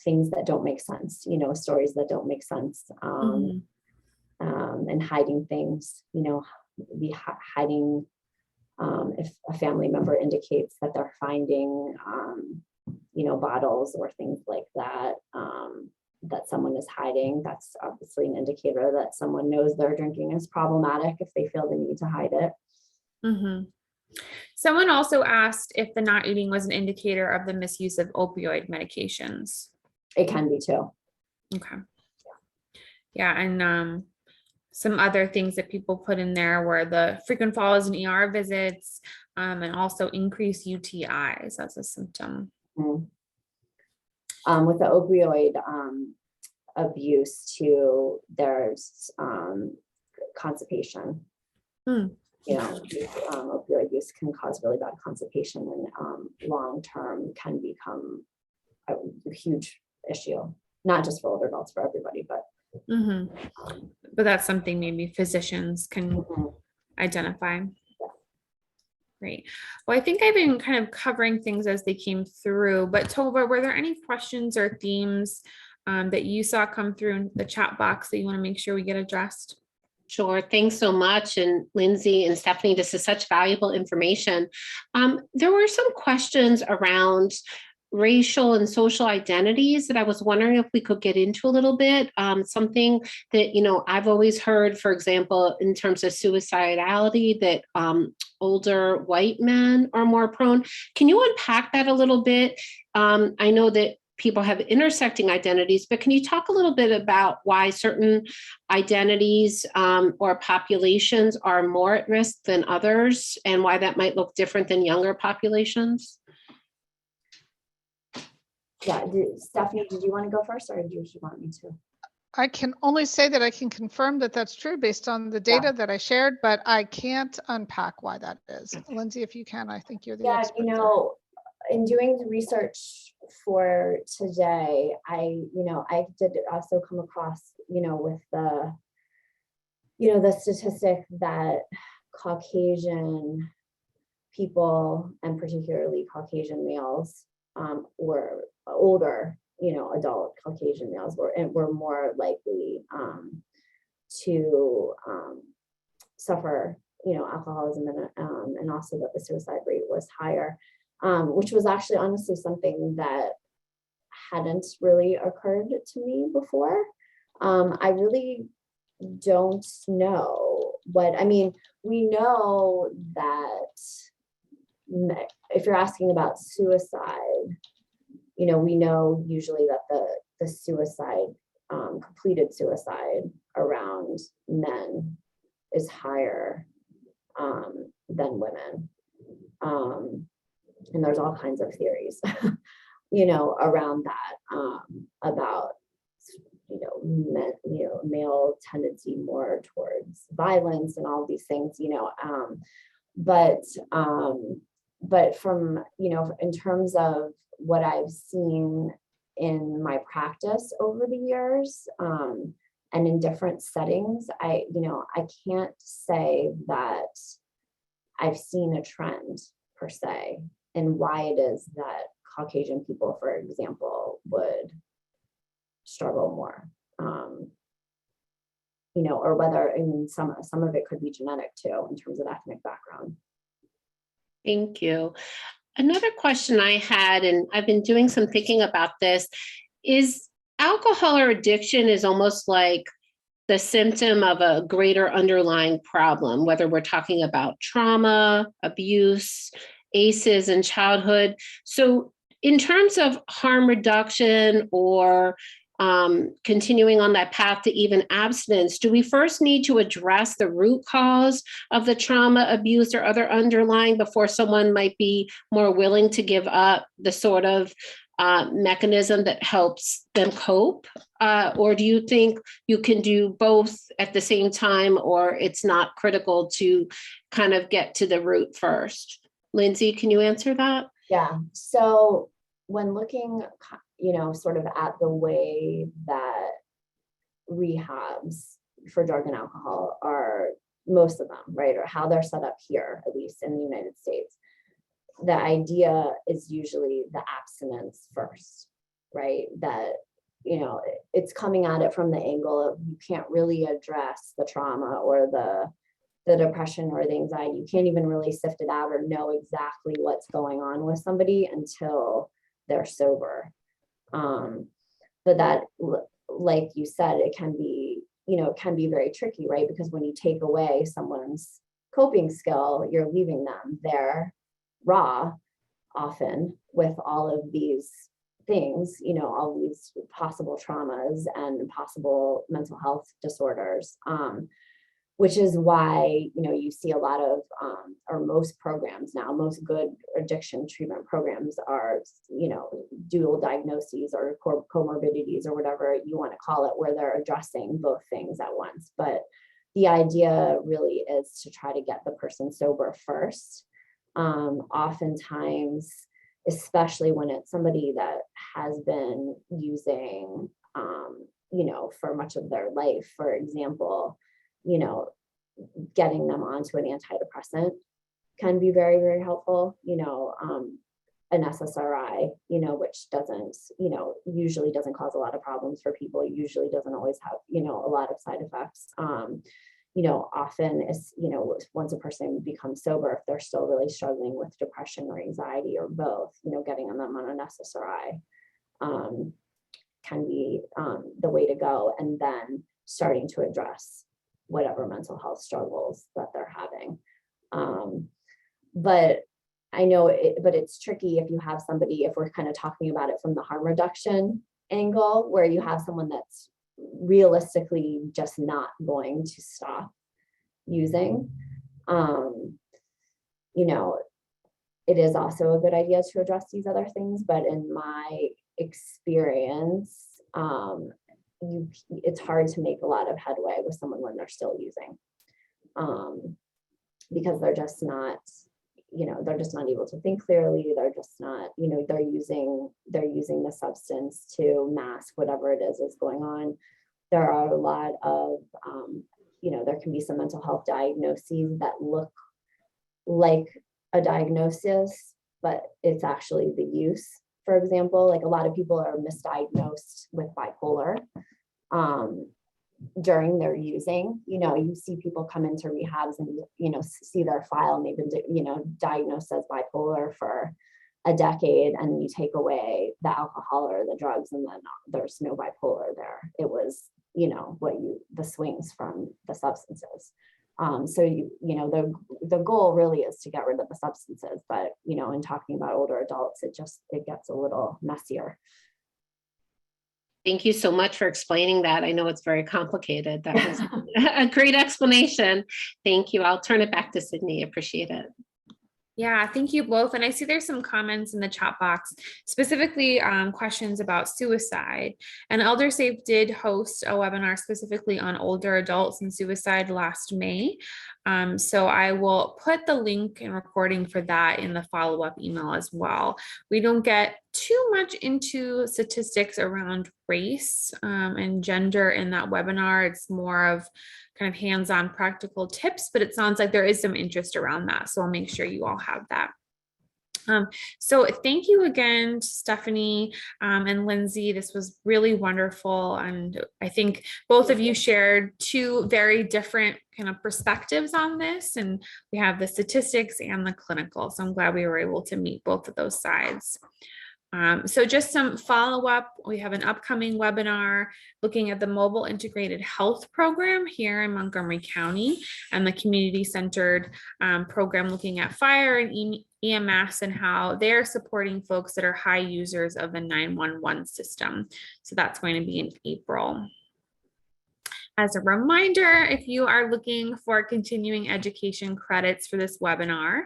things that don't make sense, stories that don't make sense, and hiding things, hiding, if a family member indicates that they're finding, bottles or things like that, that someone is hiding, that's obviously an indicator that someone knows their drinking is problematic if they feel the need to hide it. Someone also asked if the not eating was an indicator of the misuse of opioid medications. It can be too. Okay. Yeah, and some other things that people put in there were the frequent falls and ER visits, and also increased UTIs as a symptom. With the opioid abuse too, there's constipation. Opioid use can cause really bad constipation, and long-term can become a huge issue, not just for older adults, for everybody, but that's something maybe physicians can identify. Great. Well, I think I've been kind of covering things as they came through, but Tova, were there any questions or themes that you saw come through in the chat box that you want to make sure we get addressed? Sure. Thanks so much. And Lindsay and Stephanie, this is such valuable information. There were some questions around racial and social identities that I was wondering if we could get into a little bit. Something that, I've always heard, for example, in terms of suicidality, that older white men are more prone. Can you unpack that a little bit? I know that people have intersecting identities, but can you talk a little bit about why certain identities or populations are more at risk than others, and why that might look different than younger populations? Yeah, Stephanie, did you want to go first, or do you want me to? I can only say that I can confirm that that's true based on the data that I shared, but I can't unpack why that is. Lindsay, if you can, I think you're the expert there. In doing research for today, I did also come across, with the statistic that Caucasian people, and particularly Caucasian males, were older, adult Caucasian males were more likely to suffer, alcoholism, and also that the suicide rate was higher. Which was actually honestly something that hadn't really occurred to me before. I really don't know we know that if you're asking about suicide, we know usually that the suicide, completed suicide around men is higher than women. And there's all kinds of theories, around that, about, male tendency more towards violence and all these things, but from, in terms of what I've seen in my practice over the years, and in different settings, I can't say that I've seen a trend per se, and why it is that Caucasian people, for example, would struggle more, or whether some of it could be genetic too, in terms of ethnic background. Thank you. Another question I had, and I've been doing some thinking about this, is alcohol or addiction is almost like the symptom of a greater underlying problem, whether we're talking about trauma, abuse, ACEs in childhood. So in terms of harm reduction or continuing on that path to even abstinence, do we first need to address the root cause of the trauma, abuse, or other underlying before someone might be more willing to give up the sort of mechanism that helps them cope? Or do you think you can do both at the same time, or it's not critical to kind of get to the root first? Lindsay, can you answer that? Yeah. So when looking, sort of at the way that rehabs for drug and alcohol are, most of them, right, or how they're set up here, at least in the United States, the idea is usually the abstinence first, right? That, it's coming at it from the angle of you can't really address the trauma or the depression or the anxiety. You can't even really sift it out or know exactly what's going on with somebody until they're sober. But that, like you said, it can be very tricky, right? Because when you take away someone's coping skill, you're leaving them there raw, often with all of these things, all these possible traumas and possible mental health disorders, which is why, you see a lot of, or most programs now, most good addiction treatment programs are, dual diagnoses or comorbidities or whatever you want to call it, where they're addressing both things at once. But the idea really is to try to get the person sober first. Oftentimes, especially when it's somebody that has been using, for much of their life, for example, getting them onto an antidepressant can be very, very helpful. An SSRI, which doesn't, usually doesn't cause a lot of problems for people, usually doesn't always have, a lot of side effects. Often is, once a person becomes sober, if they're still really struggling with depression or anxiety or both, getting them on an SSRI can be the way to go, and then starting to address whatever mental health struggles that they're having. But I know but it's tricky if you have somebody, if we're kind of talking about it from the harm reduction angle, where you have someone that's realistically just not going to stop using. It is also a good idea to address these other things, but in my experience, it's hard to make a lot of headway with someone when they're still using, because they're just not able to think clearly. They're just not, they're using the substance to mask whatever it is going on. There are a lot of, there can be some mental health diagnoses that look like a diagnosis, but it's actually the use. For example, like a lot of people are misdiagnosed with bipolar during their using. You see people come into rehabs and, see their file and they've been, diagnosed as bipolar for a decade, and you take away the alcohol or the drugs and then there's no bipolar there. It was, the swings from the substances. So the goal really is to get rid of the substances, but in talking about older adults, it gets a little messier. Thank you so much for explaining that. I know it's very complicated. That was a great explanation. Thank you. I'll turn it back to Sydney. Appreciate it. Yeah, thank you both. And I see there's some comments in the chat box, specifically questions about suicide. And Elder Safe did host a webinar specifically on older adults and suicide last May. So I will put the link and recording for that in the follow-up email as well. We don't get too much into statistics around race and gender in that webinar. It's more of kind of hands-on practical tips, but it sounds like there is some interest around that. So I'll make sure you all have that. So thank you again, Stefani and Lindsay. This was really wonderful. And I think both of you shared two very different kind of perspectives on this. And we have the statistics and the clinical. So I'm glad we were able to meet both of those sides. So just some follow-up, we have an upcoming webinar looking at the mobile integrated health program here in Montgomery County and the community-centered program looking at fire and EMS and how they're supporting folks that are high users of the 911 system. So that's going to be in April. As a reminder, if you are looking for continuing education credits for this webinar,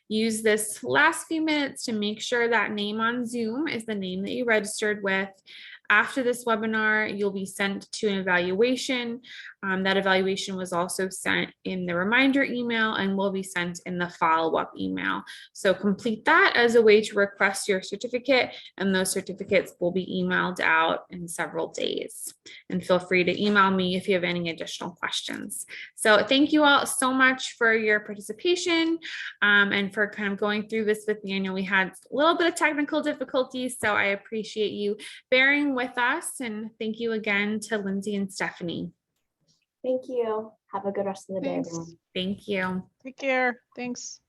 use this last few minutes to make sure that name on Zoom is the name that you registered with. After this webinar, you'll be sent to an evaluation. That evaluation was also sent in the reminder email and will be sent in the follow-up email. So complete that as a way to request your certificate, and those certificates will be emailed out in several days. And feel free to email me if you have any additional questions. So thank you all so much for your participation and for kind of going through this with me. I know we had a little bit of technical difficulties, so I appreciate you bearing with us, and thank you again to Lindsay and Stephanie. Thank you. Have a good rest of the day, Thanks. everyone. Thank you. Take care. Thanks.